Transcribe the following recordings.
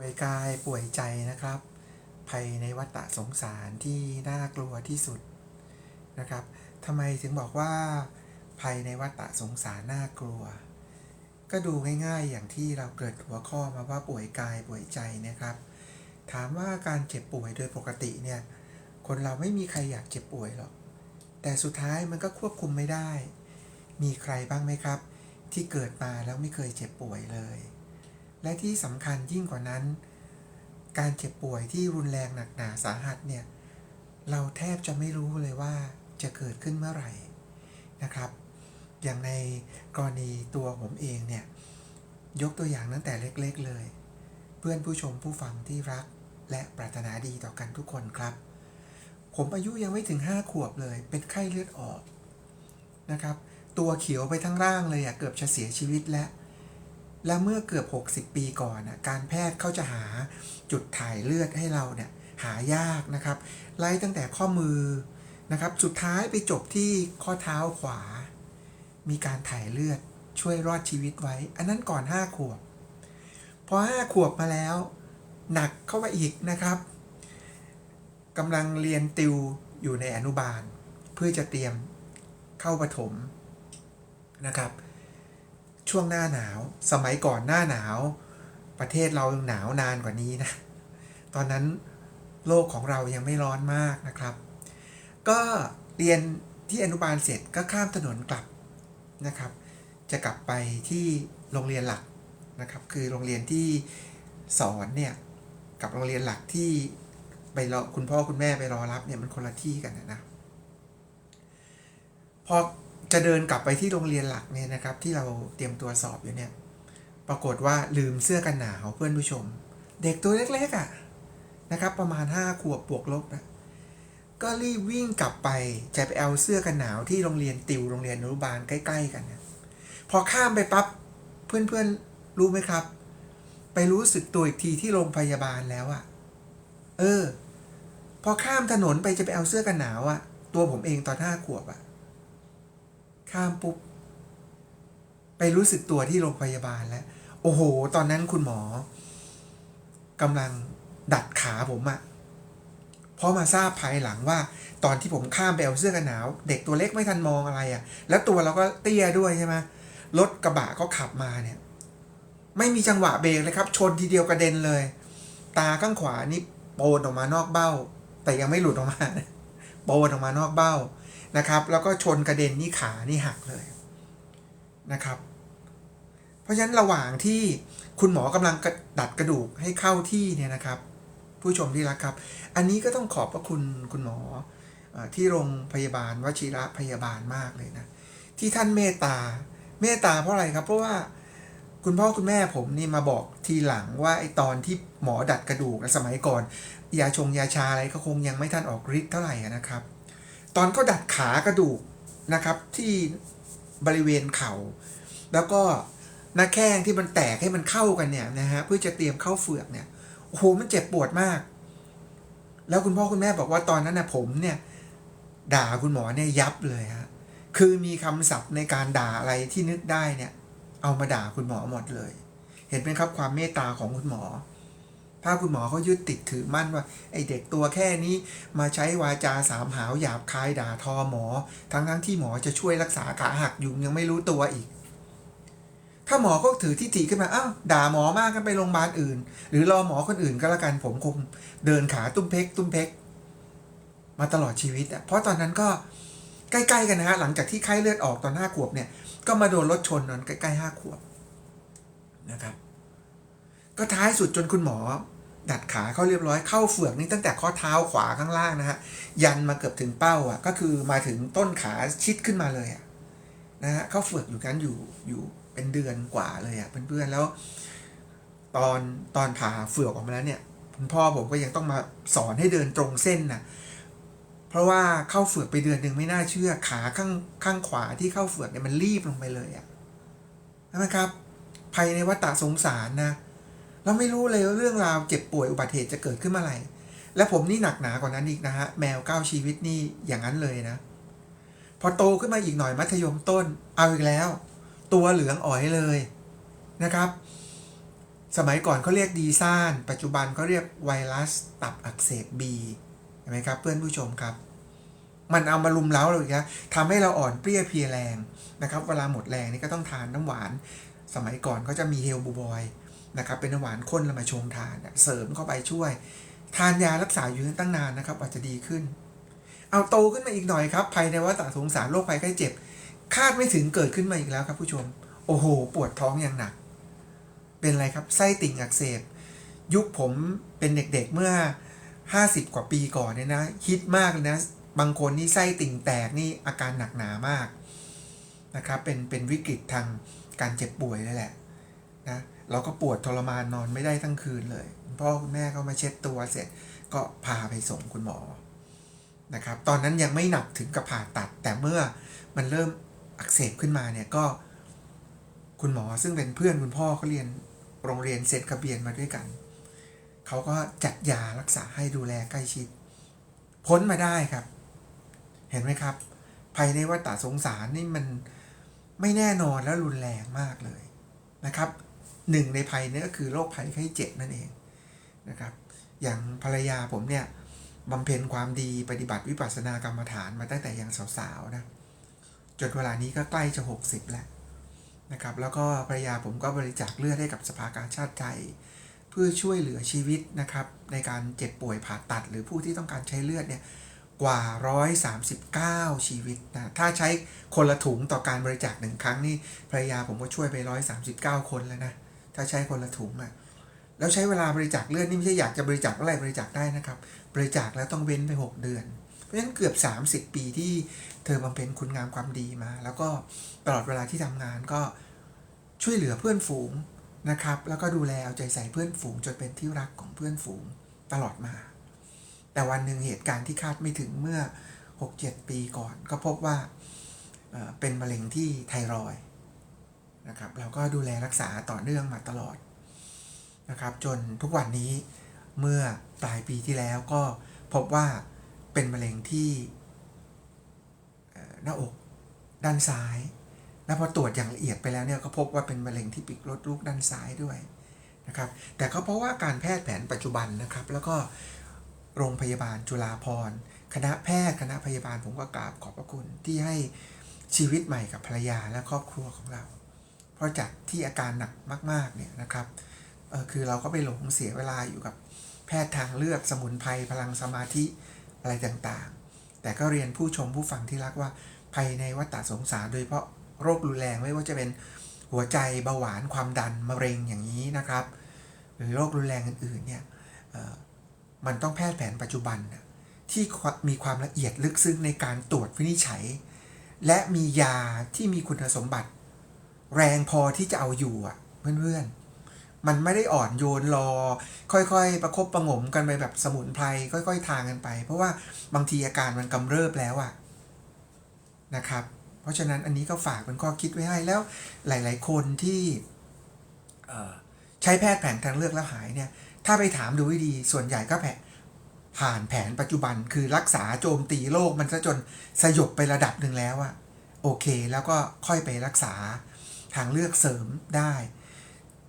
ป่วยกายป่วยใจนะครับภัยในวัฏสงสารที่น่ากลัวที่สุดนะครับทำไมถึงบอกว่าภัยในวัฏสงสารน่ากลัวก็ดูง่ายๆอย่างที่เราเกิดหัวข้อมาว่าป่วยกายป่วยใจนะครับถามว่าการเจ็บป่วยโดยปกติเนี่ยคนเราไม่มีใครอยากเจ็บป่วยหรอกแต่สุดท้ายมันก็ควบคุมไม่ได้มีใครบ้างไหมครับที่เกิดมาแล้วไม่เคยเจ็บป่วยเลยและที่สำคัญยิ่งกว่านั้นการเจ็บป่วยที่รุนแรงหนักหนาสาหัสเนี่ยเราแทบจะไม่รู้เลยว่าจะเกิดขึ้นเมื่อไหร่นะครับอย่างในกรณีตัวผมเองเนี่ยยกตัวอย่างตั้งแต่เล็กๆเลยเพื่อนผู้ชมผู้ฟังที่รักและปรารถนาดีต่อกันทุกคนครับผมอายุยังไม่ถึง5 ขวบเลยเป็นไข้เลือดออกนะครับตัวเขียวไปทั้งร่างเลยเกือบจะเสียชีวิตและเมื่อเกือบ60 ปีก่อนการแพทย์เขาจะหาจุดถ่ายเลือดให้เราเนี่ยหายากนะครับไล่ตั้งแต่ข้อมือนะครับสุดท้ายไปจบที่ข้อเท้าขวามีการถ่ายเลือดช่วยรอดชีวิตไว้อันนั้นก่อน5 ขวบพอ5 ขวบมาแล้วหนักเข้าไปอีกนะครับกำลังเรียนติวอยู่ในอนุบาลเพื่อจะเตรียมเข้าประถมนะครับช่วงหน้าหนาวสมัยก่อนหน้าหนาวประเทศเราหนาวนานกว่านี้นะตอนนั้นโลกของเรายังไม่ร้อนมากนะครับก็เรียนที่อนุบาลเสร็จก็ข้ามถนนกลับนะครับจะกลับไปที่โรงเรียนหลักนะครับคือโรงเรียนที่สอนเนี่ยกับโรงเรียนหลักที่ไปรอคุณพ่อคุณแม่ไปรอรับเนี่ยมันคนละที่กันนะพอจะเดินกลับไปที่โรงเรียนหลักเนี่ยนะครับที่เราเตรียมตัวสอบอยู่เนี่ยปรากฏว่าลืมเสื้อกันหนาวเพื่อนผู้ชมเด็กตัวเล็กๆนะครับประมาณ5 ขวบบวกลบนะก็รีบวิ่งกลับไปจะไปเอาเสื้อกันหนาวที่โรงเรียนติวโรงเรียนอนุบาลใกล้ๆกันนะพอข้ามไปปั๊บเพื่อนๆรู้ไหมครับไปรู้สึกตัวอีกทีที่โรงพยาบาลแล้วพอข้ามถนนไปจะไปเอาเสื้อกันหนาวตัวผมเองตอน5 ขวบข้ามปุ๊บไปรู้สึกตัวที่โรงพยาบาลแล้วโอ้โหตอนนั้นคุณหมอกำลังดัดขาผมเพราะมาทราบภายหลังว่าตอนที่ผมข้ามไปเอาเสื้อกันหนาวเด็กตัวเล็กไม่ทันมองอะไรแล้วตัวเราก็เตี้ยด้วยใช่ไหมรถกระบะก็ขับมาเนี่ยไม่มีจังหวะเบรกเลยครับชนทีเดียวกระเด็นเลยตาข้างขวานี่โปนออกมานอกเบ้าแต่ยังไม่หลุดออกมาโปนออกมานอกเบ้านะครับแล้วก็ชนกระเด็นนี่ขานี่หักเลยนะครับเพราะฉะนั้นระหว่างที่คุณหมอกำลังดัดกระดูกให้เข้าที่เนี่ยนะครับผู้ชมที่รักครับอันนี้ก็ต้องขอบพระคุณหมอที่โรงพยาบาลวชิระพยาบาลมากเลยนะที่ท่านเมตตาเพราะอะไรครับเพราะว่าคุณพ่อคุณแม่ผมนี่มาบอกทีหลังว่าไอตอนที่หมอดัดกระดูกสมัยก่อนยาชาอะไรก็คงยังไม่ทันออกฤทธิ์เท่าไหร่นะครับตอนเขาดัดขากระดูกนะครับที่บริเวณเข่าแล้วก็หน้าแข้งที่มันแตกให้มันเข้ากันเนี่ยนะฮะเพื่อจะเตรียมเข้าเฟือกเนี่ยโอ้โหมันเจ็บปวดมากแล้วคุณพ่อคุณแม่บอกว่าตอนนั้นผมเนี่ยด่าคุณหมอเนี่ยยับเลยฮะคือมีคำศัพท์ในการด่าอะไรที่นึกได้เนี่ยเอามาด่าคุณหมอหมดเลยเห็นไหมครับความเมตตาของคุณหมอถ้าคุณหมอเขายึดติดถือมั่นว่าไอเด็กตัวแค่นี้มาใช้วาจาสามหาวหยาบคายด่าทอหมอทั้งที่หมอจะช่วยรักษาขาหักอยู่ยังไม่รู้ตัวอีกถ้าหมอก็ถือทิฐิขึ้นมาอ้าวด่าหมอมากกันไปโรงพยาบาลอื่นหรือรอหมอคนอื่นก็แล้วกันผมคงเดินขาตุ้มเพกมาตลอดชีวิตเพราะตอนนั้นก็ใกล้ๆกันนะฮะหลังจากที่ไข้เลือดออกตอน5 ขวบเนี่ยก็มาโดนรถชนตอนใกล้ๆ5 ขวบนะครับก็ท้ายสุดจนคุณหมอดัดขาเขาเรียบร้อยเข้าเฟือกนี่ตั้งแต่ข้อเท้าขวาข้างล่างนะฮะยันมาเกือบถึงเป้าก็คือมาถึงต้นขาชิดขึ้นมาเลยนะฮะเข้าเฟือกอยู่กันอยู่เป็นเดือนกว่าเลยเพื่อนๆแล้วตอนผ่าเฟือกออกมาแล้วเนี่ยคุณพ่อผมก็ยังต้องมาสอนให้เดินตรงเส้นเพราะว่าเข้าเฟือกไปเดือนหนึ่งไม่น่าเชื่อขาข้างขวาที่เข้าเฟือกเนี่ยมันรีบลงไปเลยนะครับภัยในวัฏสงสารนะเราไม่รู้เลยว่าเรื่องราวเจ็บป่วยอุบัติเหตุจะเกิดขึ้นเมื่อไหร่และผมนี่หนักหนากว่านั้นอีกนะฮะแมว9 ชีวิตนี่อย่างนั้นเลยนะพอโตขึ้นมาอีกหน่อยมัธยมต้นเอาอีกแล้วตัวเหลืองอ๋อยเลยนะครับ สมัยก่อนเขาเรียกดีซ่านปัจจุบันเขาเรียกไวรัสตับอักเสบ B เห็นไหมครับเพื่อนผู้ชมครับมันเอามาลุมเล้าเราอีกแล้วทำให้เราอ่อนเปรี้ยเพลียแรงนะครับเวลาหมดแรงนี่ก็ต้องทานน้ำหวานสมัยก่อนก็จะมีเฮลบูบอยนะครับเป็นน้ำหวานข้นแล้วมาชงทานเสริมเข้าไปช่วยทานยารักษาอยู่ตั้งนานนะครับอาจจะดีขึ้นเอาโตขึ้นมาอีกหน่อยครับภัยในวัฏสงสารโรคภัยไข้เจ็บคาดไม่ถึงเกิดขึ้นมาอีกแล้วครับผู้ชมโอ้โหปวดท้องอย่างหนักเป็นอะไรครับไส้ติ่งอักเสบยุคผมเป็นเด็กๆเมื่อ50 กว่าปีก่อนเนี่ยนะฮิตมากเลยนะบางคนนี่ไส้ติ่งแตกนี่อาการหนักหนามากนะครับเป็นวิกฤตทางการเจ็บป่วยเลยแหละนะเราก็ปวดทรมานนอนไม่ได้ทั้งคืนเลยพ่อคุณแม่ก็มาเช็ดตัวเสร็จก็พาไปส่งคุณหมอนะครับตอนนั้นยังไม่หนักถึงกับผ่าตัดแต่เมื่อมันเริ่มอักเสบขึ้นมาเนี่ยก็คุณหมอซึ่งเป็นเพื่อนคุณพ่อเขาเรียนโรงเรียนเซนต์คาเบียนมาด้วยกันเขาก็จัดยารักษาให้ดูแลใกล้ชิดพ้นมาได้ครับเห็นไหมครับภัยในวัฏสงสารนี่มันไม่แน่นอนและรุนแรงมากเลยนะครับหนึ่งในภัยนี้ก็คือโรคภัยไข้เจ็บนั่นเองนะครับอย่างภรรยาผมเนี่ยบำเพ็ญความดีปฏิบัติวิปัสสนากรรมฐานมาตั้งแต่ยังสาวๆนะจนเวลานี้ก็ใกล้จะ60แล้วนะครับแล้วก็ภรรยาผมก็บริจาคเลือดให้กับสภากาชาดไทยเพื่อช่วยเหลือชีวิตนะครับในการเจ็บป่วยผ่าตัดหรือผู้ที่ต้องการใช้เลือดเนี่ยกว่า139ชีวิตนะถ้าใช้คนละถุงต่อการบริจาค1ครั้งนี่ภรรยาผมก็ช่วยไป139คนแล้วนะถ้าใช้คนละถุงอ่ะแล้วใช้เวลาบริจาคเลือดนี่ไม่ใช่อยากจะบริจาคอะไรบริจาคได้นะครับบริจาคแล้วต้องเว้นไป6เดือนเพราะฉะนั้นเกือบ30ปีที่เธอบำเพ็ญคุณงามความดีมาแล้วก็ตลอดเวลาที่ทำงานก็ช่วยเหลือเพื่อนฝูงนะครับแล้วก็ดูแลเอาใจใส่เพื่อนฝูงจนเป็นที่รักของเพื่อนฝูงตลอดมาแต่วันหนึ่งเหตุการณ์ที่คาดไม่ถึงเมื่อ 6-7 ปีก่อนก็พบว่าเป็นมะเร็งที่ไทรอยด์นะครับเราก็ดูแลรักษาต่อเนื่องมาตลอดนะครับจนทุกวันนี้เมื่อปลายปีที่แล้วก็พบว่าเป็นมะเร็งที่หน้าอกด้านซ้ายและพอตรวจอย่างละเอียดไปแล้วเนี่ยก็พบว่าเป็นมะเร็งที่ปีกมดลูกด้านซ้ายด้วยนะครับแต่ก็เพราะว่าการแพทย์แผนปัจจุบันนะครับแล้วก็โรงพยาบาลจุฬาภรณ์คณะแพทย์คณะพยาบาลผมก็กราบขอบพระคุณที่ให้ชีวิตใหม่กับภรรยาและครอบครัวของเราเพราะจากที่อาการหนักมากๆเนี่ยนะครับคือเราก็ไปหลงเสียเวลาอยู่กับแพทย์ทางเลือกสมุนไพรพลังสมาธิอะไรต่างๆแต่ก็เรียนผู้ชมผู้ฟังที่รักว่าภัยในวัฏสงสารโดยเฉพาะโรครุนแรงไม่ว่าจะเป็นหัวใจเบาหวานความดันมะเร็งอย่างนี้นะครับหรือโรครุนแรงอื่นๆเนี่ยมันต้องแพทย์แผนปัจจุบันที่มีความละเอียดลึกซึ้งในการตรวจวินิจฉัยและมียาที่มีคุณสมบัติแรงพอที่จะเอาอยู่เพื่อนๆมันไม่ได้อ่อนโยนรอค่อยๆประคบประหงมกันไปแบบสมุนไพรค่อยๆทานกันไปเพราะว่าบางทีอาการมันกำเริบแล้วนะครับเพราะฉะนั้นอันนี้ก็ฝากเป็นข้อคิดไว้ให้แล้วหลายๆคนที่ใช้แพทย์แผนทางเลือกแล้วหายเนี่ยถ้าไปถามดูให้ดีส่วนใหญ่ก็ผ่านแผนปัจจุบันคือรักษาโจมตีโรคมันซะจนสยบไประดับหนึ่งแล้วโอเคแล้วก็ค่อยไปรักษาทางเลือกเสริมได้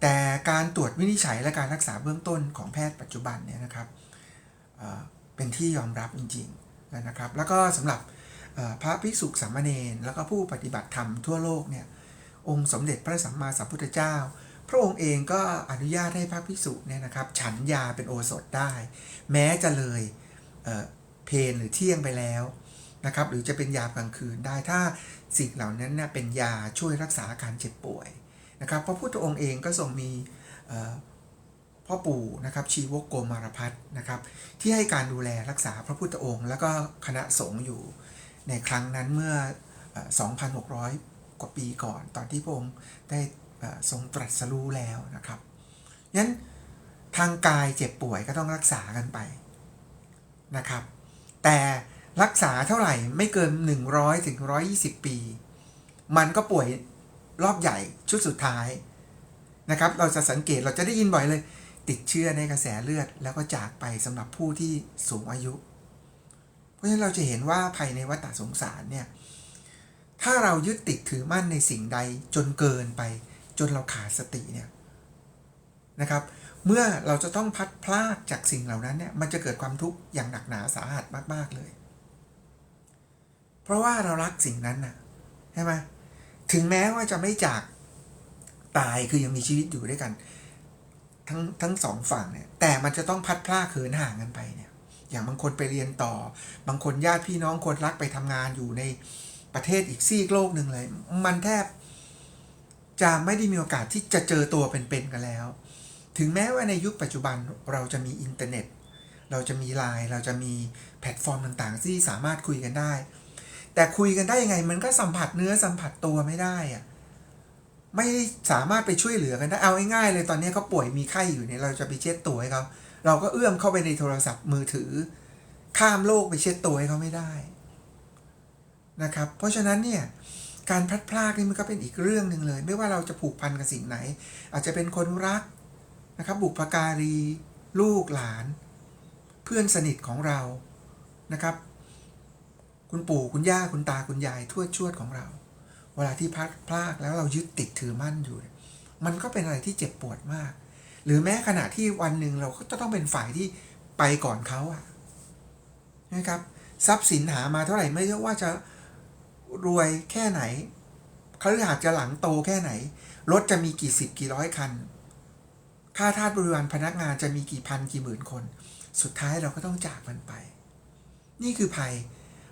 แต่การตรวจวินิจฉัยและการรักษาเบื้องต้นของแพทย์ปัจจุบันเนี่ยนะครับเป็นที่ยอมรับจริงๆนะครับแล้วก็สำหรับพระภิกษุสามเณรแล้วก็ผู้ปฏิบัติธรรมทั่วโลกเนี่ยองค์สมเด็จพระสัมมาสัมพุทธเจ้าพระองค์เองก็อนุญาตให้พระภิกษุเนี่ยนะครับฉันยาเป็นโอสถได้แม้จะเลยเพลหรือเที่ยงไปแล้วนะครับหรือจะเป็นยากลางคืนได้ถ้าสิ่งเหล่านั้นเนี่ยเป็นยาช่วยรักษาอาการเจ็บป่วยนะครับพระพุทธองค์เองก็ทรงมีพ่อปู่นะครับชีวกโกมารพัฒน์นะครับที่ให้การดูแลรักษาพระพุทธองค์แล้วก็คณะสงฆ์อยู่ในครั้งนั้นเมื่อ 2,600 กว่าปีก่อนตอนที่พระองค์ได้ทรงตรัสรู้แล้วนะครับงั้นทางกายเจ็บป่วยก็ต้องรักษากันไปนะครับแต่รักษาเท่าไหร่ไม่เกิน100 ถึง 120 ปีมันก็ป่วยรอบใหญ่ชุดสุดท้ายนะครับเราจะสังเกตเราจะได้ยินบ่อยเลยติดเชื้อในกระแสเลือดแล้วก็จากไปสำหรับผู้ที่สูงอายุเพราะฉะนั้นเราจะเห็นว่าภัยในวัฏสงสารเนี่ยถ้าเรายึดติดถือมั่นในสิ่งใดจนเกินไปจนเราขาดสติเนี่ย นะครับเมื่อเราจะต้องพัดพลากจากสิ่งเหล่านั้นเนี่ยมันจะเกิดความทุกข์อย่างหนักหนาสาหัสมากๆเลยเพราะว่าเรารักสิ่งนั้นน่ะใช่ไหมถึงแม้ว่าจะไม่จากตายคือยังมีชีวิตอยู่ด้วยกันทั้งสองฝั่งเนี่ยแต่มันจะต้องพัดพลากเหินห่างกันไปเนี่ยอย่างบางคนไปเรียนต่อบางคนญาติพี่น้องคนรักไปทำงานอยู่ในประเทศอีกซีกโลกหนึ่งเลยมันแทบจะไม่ได้มีโอกาสที่จะเจอตัวเป็นๆกันแล้วถึงแม้ว่าในยุคปัจจุบันเราจะมีอินเทอร์เน็ตเราจะมีไลน์เราจะมีแพลตฟอร์มต่างๆที่สามารถคุยกันได้แต่คุยกันได้ยังไงมันก็สัมผัสเนื้อสัมผัสตัวไม่ได้อะไม่สามารถไปช่วยเหลือกันได้เอาง่ายๆเลยตอนนี้เขาป่วยมีไข้อยู่เนี่ยเราจะไปเช็ดตัวให้เขาเราก็เอื้อมเข้าไปในโทรศัพท์มือถือข้ามโลกไปเช็ดตัวให้เขาไม่ได้นะครับเพราะฉะนั้นเนี่ยการพลัดพรากนี่มันก็เป็นอีกเรื่องหนึ่งเลยไม่ว่าเราจะผูกพันกับสิ่งไหนอาจจะเป็นคนรักนะครับบุพการีลูกหลานเพื่อนสนิทของเรานะครับคุณปู่คุณย่าคุณตาคุณยายทวดชวดของเราเวลาที่พลัดพรากแล้วเรายึดติดถือมั่นอยู่มันก็เป็นอะไรที่เจ็บปวดมากหรือแม้ขณะที่วันหนึ่งเราก็จะต้องเป็นฝ่ายที่ไปก่อนเขาอะนะครับทรัพย์สินหามาเท่าไหร่ไม่ว่าจะรวยแค่ไหนเขาหากจะหลังโตแค่ไหนรถจะมีกี่สิบกี่ร้อยคันค่าทาสบริวารพนักงานจะมีกี่พันกี่หมื่นคนสุดท้ายเราก็ต้องจากมันไปนี่คือภัย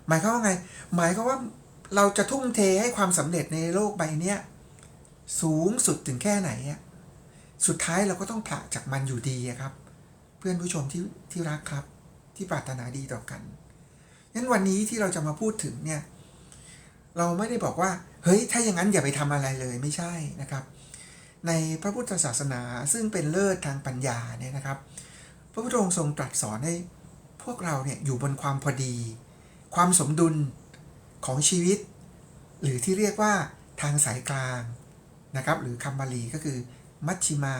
หมายความว่าไงหมายความว่าเราจะทุ่มเทให้ความสำเร็จในโลกใบนี้สูงสุดถึงแค่ไหนสุดท้ายเราก็ต้องผละจากมันอยู่ดีครับเพื่อนผู้ชมที่รักครับที่ปรารถนาดีต่อกันงั้นวันนี้ที่เราจะมาพูดถึงเนี่ยเราไม่ได้บอกว่าเฮ้ยถ้าอย่างนั้นอย่าไปทำอะไรเลยไม่ใช่นะครับในพระพุทธศาสนาซึ่งเป็นเลิศทางปัญญาเนี่ยนะครับพระพุทธองค์ทรงตรัสสอนให้พวกเราเนี่ยอยู่บนความพอดีความสมดุลของชีวิตหรือที่เรียกว่าทางสายกลางนะครับหรือคำบาลีก็คือมัชฌิมา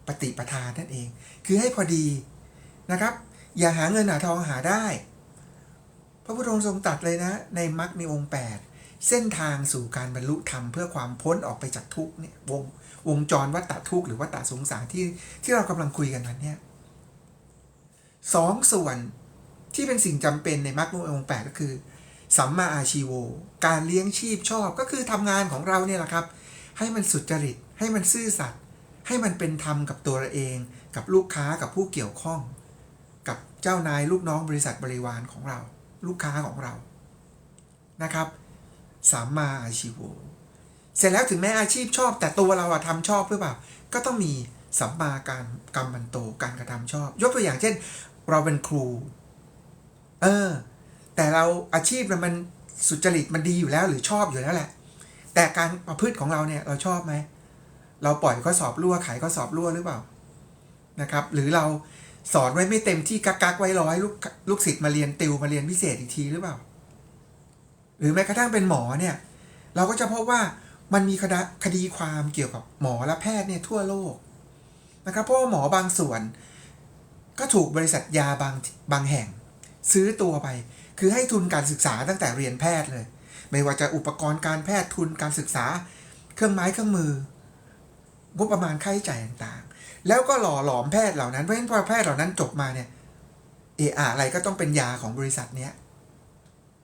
ปฏิปทานั่นเองคือให้พอดีนะครับอย่าหาเงินหาทองหาได้พระพุทธองค์ทรงตรัสเลยนะในมรรคในองค์8เส้นทางสู่การบรรลุธรรมเพื่อความพ้นออกไปจากทุกข์เนี่ยวงจรวัฏฏะทุกข์หรือวัฏฏะสงสารที่เรากำลังคุยกันนั้นเนี่ยสองส่วนที่เป็นสิ่งจำเป็นในมรรคในองค์8ก็คือสัมมาอาชีโวการเลี้ยงชีพชอบก็คือทำงานของเราเนี่ยแหละครับให้มันสุจริตให้มันซื่อสัตย์ให้มันเป็นธรรมกับตัวเราเองกับลูกค้ากับผู้เกี่ยวข้องกับเจ้านายลูกน้องบริษัทบริวารของเราลูกค้าของเรานะครับสัมมาอาชีโวเสร็จแล้วถึงแม้อาชีพชอบแต่ตัวเราทำชอบหรือเปล่าก็ต้องมีสัมมาการกัมมันโตการกระทำชอบยกตัวอย่างเช่นเราเป็นครูแต่เราอาชีพมันสุจริตมันดีอยู่แล้วหรือชอบอยู่แล้วแหละแต่การประพฤติของเราเนี่ยเราชอบไหมเราปล่อยข้อสอบรั่วไขข้อสอบรั่วหรือเปล่านะครับหรือเราสอนไว้ไม่เต็มที่กักไว้ร้อยลูกศิษย์มาเรียนติวมาเรียนพิเศษอีกทีหรือเปล่าหรือแม้กระทั่งเป็นหมอเนี่ยเราก็จะพบว่ามันมีคดีความเกี่ยวกับหมอและแพทย์เนี่ยทั่วโลกนะครับเพราะว่าหมอบางส่วนก็ถูกบริษัทยาบางแห่งซื้อตัวไปคือให้ทุนการศึกษาตั้งแต่เรียนแพทย์เลยไม่ว่าจะอุปกรณ์การแพทย์ทุนการศึกษาเครื่องไม้เครื่องมืองบประมาณค่าใช้จ่ายต่างๆแล้วก็หล่อหลอมแพทย์เหล่านั้นเพราะฉะนั้นพอแพทย์เหล่านั้นจบมาเนี่ยอะไรก็ต้องเป็นยาของบริษัทเนี้ย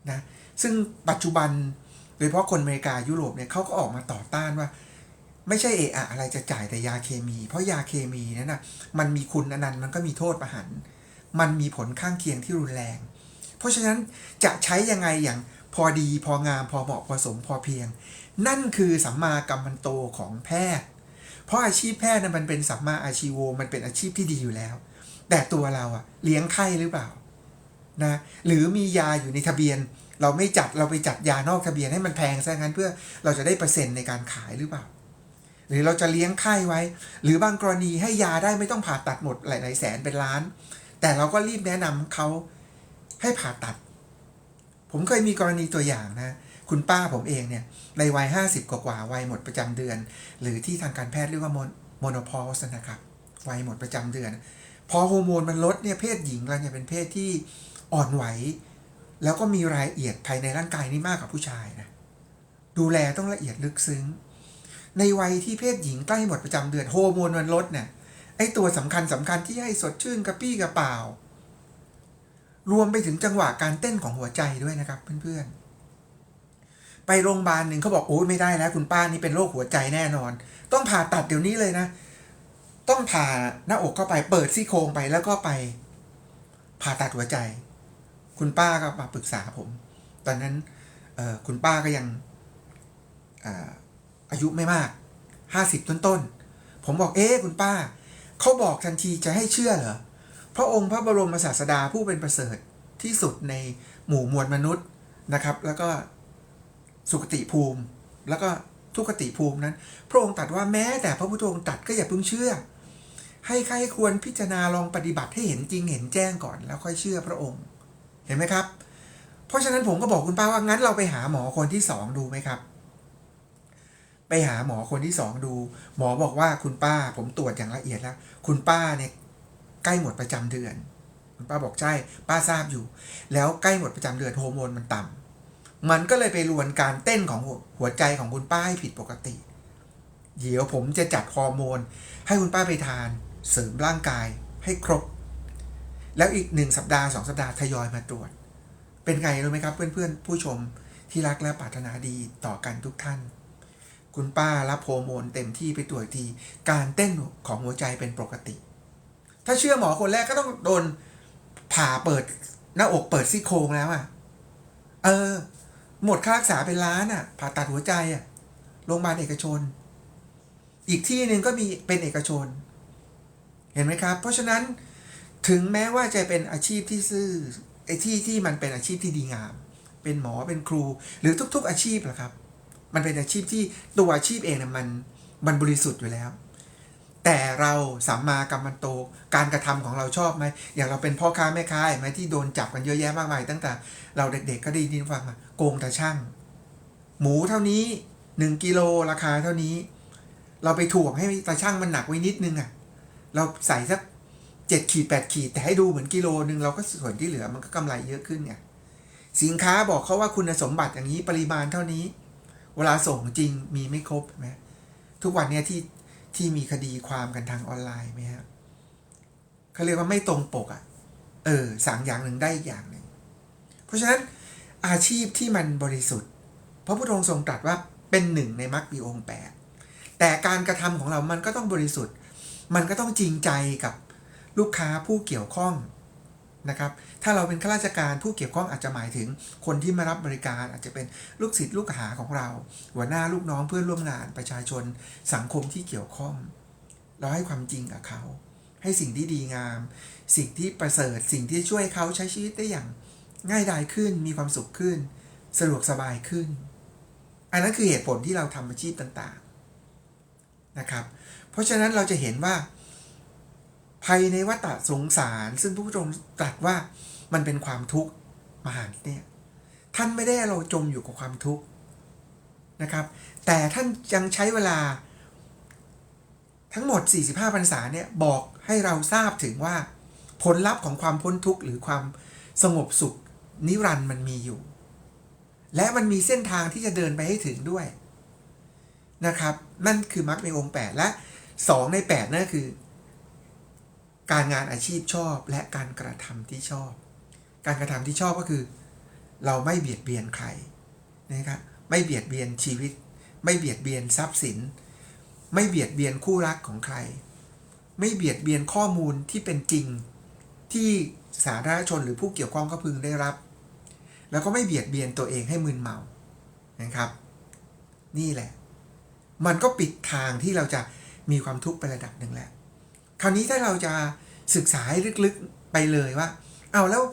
นะซึ่งปัจจุบันโดยเฉพาะคนอเมริกายุโรปเนี่ยเขาก็ออกมาต่อต้านว่าไม่ใช่อะไรจะจ่ายแต่ยาเคมีเพราะยาเคมีนั้นนะมันมีคุณอนันต์มันก็มีโทษประหารมันมีผลข้างเคียงที่รุนแรงเพราะฉะนั้นจะใช้ยังไงอย่างพอดีพองามพอเหมาะพอสมพอเพียงนั่นคือสัมมากัมมันโตของแพทย์เพราะอาชีพแพทย์นั้นมันเป็นสัมมาอาชีโวมันเป็นอาชีพที่ดีอยู่แล้วแต่ตัวเราเลี้ยงไข้หรือเปล่านะหรือมียาอยู่ในทะเบียนเราไม่จัดเราไปจัดยานอกทะเบียนให้มันแพงซะงั้นเพื่อเราจะได้เปอร์เซ็นต์ในการขายหรือเปล่าหรือเราจะเลี้ยงไข้ไว้หรือบางกรณีให้ยาได้ไม่ต้องผ่าตัดหมดหลายๆแสนเป็นล้านแต่เราก็รีบแนะนำเขาให้ผ่าตัดผมเคยมีกรณีตัวอย่างนะคุณป้าผมเองเนี่ยในวัย50กว่าวัยหมดประจำเดือนหรือที่ทางการแพทย์เรียกว่าโมโนพอสนะครับวัยหมดประจำเดือนพอฮอร์โมนมันลดเนี่ยเพศหญิงเราเนี่ยเป็นเพศที่อ่อนไหวแล้วก็มีรายละเอียดภายในร่างกายนี่มากกว่าผู้ชายนะดูแลต้องละเอียดลึกซึ้งในวัยที่เพศหญิงใกล้หมดประจำเดือนฮอร์โมนมันลดเนี่ยไอ อ้ตัวสำคัญที่ให้สดชื่นกระปี้กระเป๋ารวมไปถึงจังหวะการเต้นของหัวใจด้วยนะครับเพื่อนๆไปโรงพยาบาลหนึ่งเขาบอกโอ้ยไม่ได้แล้วคุณป้านี่เป็นโรคหัวใจแน่นอนต้องผ่าตัดเดี๋ยวนี้เลยนะต้องผ่าหน้าอกเข้าไปเปิดซี่โครงไปแล้วก็ไปผ่าตัดหัวใจคุณป้าก็มาปรึกษาผมตอนนั้นคุณป้าก็ยังอายุไม่มาก50ต้นๆผมบอกคุณป้าเขาบอกทันทีจะให้เชื่อเหรอพระองค์พระบรมศาสดาผู้เป็นประเสริฐที่สุดในหมู่มวลมนุษย์นะครับแล้วก็สุคติภูมิแล้วก็ทุกขติภูมินั้นพระองค์ตรัสว่าแม้แต่พระพุทธองค์ตรัสก็อย่าเพิ่งเชื่อให้ใครควรพิจารณาลองปฏิบัติให้เห็นจริงเห็นแจ้งก่อนแล้วค่อยเชื่อพระองค์เห็นไหมครับเพราะฉะนั้นผมก็บอกคุณป้าว่างั้นเราไปหาหมอคนที่2ดูไหมครับไปหาหมอคนที่2ดูหมอบอกว่าคุณป้าผมตรวจอย่างละเอียดแล้วคุณป้าเนี่ยใกล้หมดประจำเดือนคุณป้าบอกใช่ป้าทราบอยู่แล้วใกล้หมดประจำเดือนฮอร์โมนมันต่ำมันก็เลยไปรวนการเต้นของหัวใจของคุณป้าให้ผิดปกติเดี๋ยวผมจะจัดฮอร์โมนให้คุณป้าไปทานเสริมร่างกายให้ครบแล้วอีก1สัปดาห์2สัปดาห์ทยอยมาตรวจเป็นไงรู้ไหมครับเพื่อนๆผู้ชมที่รักและปรารถนาดีต่อกันทุกท่านคุณป้ารับฮอร์โมนเต็มที่ไปตรวจทีการเต้นของหัวใจเป็นปกติถ้าเชื่อหมอคนแรกก็ต้องโดนผ่าเปิดหน้าอกเปิดซี่โครงแล้วหมดค่ารักษาเป็นล้านผ่าตัดหัวใจโรงพยาบาลเอกชนอีกที่หนึ่งก็มีเป็นเอกชนเห็นไหมครับเพราะฉะนั้นถึงแม้ว่าจะเป็นอาชีพที่ซื่อไอ้ที่มันเป็นอาชีพที่ดีงามเป็นหมอเป็นครูหรือทุกๆอาชีพแหละครับมันเป็นอาชีพที่ตัวอาชีพเองเนี่ยมันบริสุทธิ์อยู่แล้วแต่เราสัมมากัมมันโตการกระทำของเราชอบไหมอย่างเราเป็นพ่อค้าแม่ค้าไหมที่โดนจับกันเยอะแยะมากมายตั้งแต่เราเด็กๆก็ได้ยินฟังมาโกงตาช่างหมูเท่านี้1กิโลราคาเท่านี้เราไปถ่วงให้ตาช่างมันหนักไว้นิดนึงเราใส่สัก7 ขีด 8 ขีดแต่ให้ดูเหมือนกิโลนึงเราก็ส่วนที่เหลือมันก็กำไรเยอะขึ้นไงสินค้าบอกเขาว่าคุณสมบัติอย่างนี้ปริมาณเท่านี้เวลาส่งจริงมีไม่ครบไหมทุกวันนี้ที่มีคดีความกันทางออนไลน์ไหมครับเขาเรียกว่าไม่ตรงปกสั่งอย่างหนึ่งได้อีกอย่างหนึ่งเพราะฉะนั้นอาชีพที่มันบริสุทธิ์พระพุทธองค์ทรงตรัสว่าเป็นหนึ่งในมรรคมีองค์8แต่การกระทำของเรามันก็ต้องบริสุทธิ์มันก็ต้องจริงใจกับลูกค้าผู้เกี่ยวข้องนะครับถ้าเราเป็นข้าราชการผู้เกี่ยวข้องอาจจะหมายถึงคนที่มารับบริการอาจจะเป็นลูกศิษย์ลูกหาของเราหัวหน้าลูกน้องเพื่อนร่วมงานประชาชนสังคมที่เกี่ยวข้องเราให้ความจริงกับเขาให้สิ่งที่ดีงามสิ่งที่ประเสริฐสิ่งที่ช่วยเขาใช้ชีวิตได้อย่างง่ายดายขึ้นมีความสุขขึ้นสะดวกสบายขึ้นอันนั้นคือเหตุผลที่เราทำอาชีพต่างๆนะครับเพราะฉะนั้นเราจะเห็นว่าภัยในวัฏสงสารซึ่งพระพุทธองค์ตรัสว่ามันเป็นความทุกข์มหันต์เนี่ยท่านไม่ได้เราจมอยู่กับความทุกข์นะครับแต่ท่านยังใช้เวลาทั้งหมด45พรรษาเนี่ยบอกให้เราทราบถึงว่าผลลัพธ์ของความพ้นทุกข์หรือความสงบสุขนิรันดร์มันมีอยู่และมันมีเส้นทางที่จะเดินไปให้ถึงด้วยนะครับนั่นคือมรรคในองค์8และ2ใน8นั่นคือการงานอาชีพชอบและการกระทำที่ชอบการกระทำที่ชอบก็คือเราไม่เบียดเบียนใครนะครับไม่เบียดเบียนชีวิตไม่เบียดเบียนทรัพย์สินไม่เบียดเบียนคู่รักของใครไม่เบียดเบียนข้อมูลที่เป็นจริงที่สาธารณชนหรือผู้เกี่ยวข้องก็พึงได้รับแล้วก็ไม่เบียดเบียนตัวเองให้มึนเมานะครับนี่แหละมันก็ปิดทางที่เราจะมีความทุกข์ไประดับหนึ่งแล้วคราวนี้ถ้าเราจะศึกษาให้ลึกๆไปเลยว่าเอาแล้ว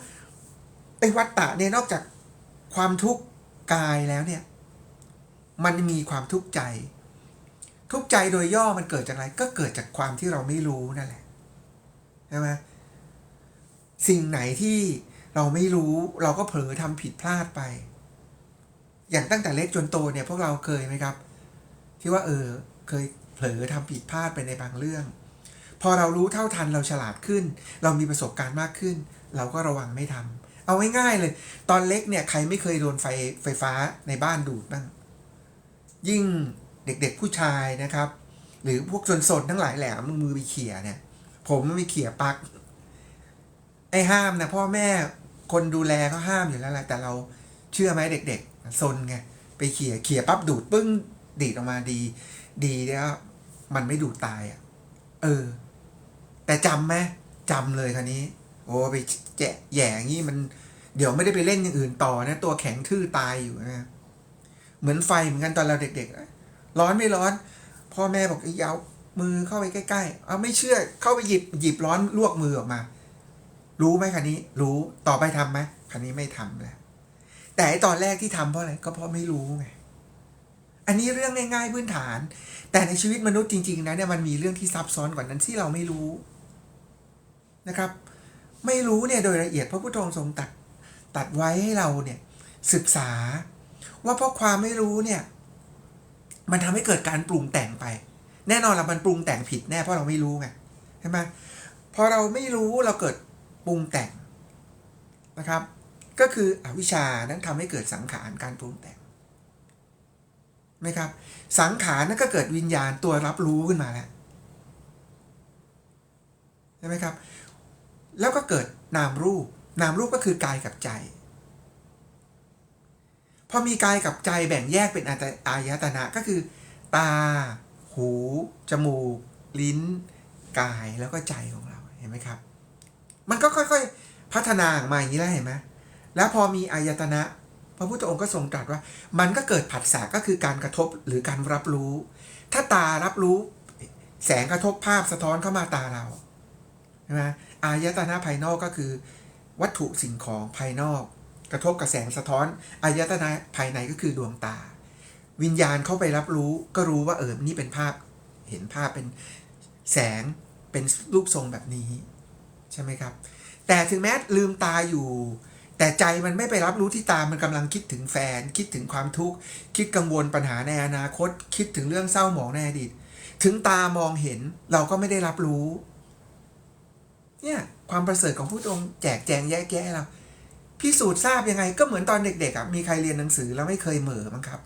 ไอ้วัฏฏะเนี่ยนอกจากความทุกข์กายแล้วเนี่ยมันมีความทุกข์ใจโดยย่อมันเกิดจากอะไรก็เกิดจากความที่เราไม่รู้นั่นแหละใช่ไหมสิ่งไหนที่เราไม่รู้เราก็เผลอทำผิดพลาดไปอย่างตั้งแต่เล็กจนโตเนี่ยพวกเราเคยไหมครับที่ว่าเคยเผลอทำผิดพลาดไปในบางเรื่องพอเรารู้เท่าทันเราฉลาดขึ้นเรามีประสบการณ์มากขึ้นเราก็ระวังไม่ทำเอาง่ายๆเลยตอนเล็กเนี่ยใครไม่เคยโดนไฟฟ้าในบ้านดูดบ้างยิ่งเด็กๆผู้ชายนะครับหรือพวกสนๆทั้งหลายแหละมือไปเขี่ยเนี่ย ผมไม่เขี่ยปลั๊กไอ้ห้ามนะพ่อแม่คนดูแลเขาห้ามอยู่แล้วแหละแต่เราเชื่อไหมเด็กๆซนไงไปเขี่ยปั๊บดูดปึ้งดีดออกมาดีแล้วมันไม่ดูดตายอ่ะแต่จำไหมจำเลยคันนี้โอ้ไปแจะแย่อย่างนี้มันเดี๋ยวไม่ได้ไปเล่นอย่างอื่นต่อนะตัวแข็งทื่อตายอยู่นะเหมือนไฟเหมือนกันตอนเราเด็กๆร้อนไม่ร้อนพ่อแม่บอกเอามือเข้าไปใกล้ๆเอาไม่เชื่อเข้าไปหยิบร้อนลวกมือออกมารู้ไหมคันนี้รู้ต่อไปทำไหมคันนี้ไม่ทำแล้วแต่ตอนแรกที่ทำเพราะอะไรก็เพราะไม่รู้ไงอันนี้เรื่องง่ายๆพื้นฐานแต่ในชีวิตมนุษย์จริงๆนะเนี่ยมันมีเรื่องที่ซับซ้อนกว่านั้นที่เราไม่รู้นะครับไม่รู้เนี่ยโดยละเอียดพระพุทธองค์ทรงตัดไว้ให้เราเนี่ยศึกษาว่าเพราะความไม่รู้เนี่ยมันทำให้เกิดการปรุงแต่งไปแน่นอนละมันปรุงแต่งผิดแน่เพราะเราไม่รู้ไงใช่ไหมพอเราไม่รู้เราเกิดปรุงแต่งนะครับก็คืออวิชชานั้นทำให้เกิดสังขารการปรุงแต่งไหมครับสังขารนั้นก็เกิดวิญญาณตัวรับรู้ขึ้นมาแล้วใช่ไหมครับแล้วก็เกิดนามรูปก็คือกายกับใจพอมีกายกับใจแบ่งแยกเป็นอายตนะก็คือตาหูจมูกลิ้นกายแล้วก็ใจของเราเห็นไหมครับมันก็ค่อยๆพัฒนาออกมาอย่างนี้แล้วเห็นไหมแล้วพอมีอายตนะพระพุทธองค์ก็ทรงตรัสว่ามันก็เกิดผัสสะก็คือการกระทบหรือการรับรู้ถ้าตารับรู้แสงกระทบภาพสะท้อนเข้ามาตาเราใช่ไหมอายตนะภายนอกก็คือวัตถุสิ่งของภายนอกกระทบกับแสงสะท้อนอายตนะภายในก็คือดวงตาวิญญาณเข้าไปรับรู้ก็รู้ว่านี่เป็นภาพเห็นภาพเป็นแสงเป็นรูปทรงแบบนี้ใช่ไหมครับแต่ถึงแม้ลืมตาอยู่แต่ใจมันไม่ไปรับรู้ที่ตามันกำลังคิดถึงแฟนคิดถึงความทุกข์คิดกังวลปัญหาในอนาคตคิดถึงเรื่องเศร้าหมองในอดีตถึงตามองเห็นเราก็ไม่ได้รับรู้เนี่ยความประเสริฐของผู้องค์แจกแจงแยกแยะเราพิสูจน์ทราบยังไงก็เหมือนตอนเด็กๆมีใครเรียนหนังสือแล้วไม่เคยเหม่อมั้งครับ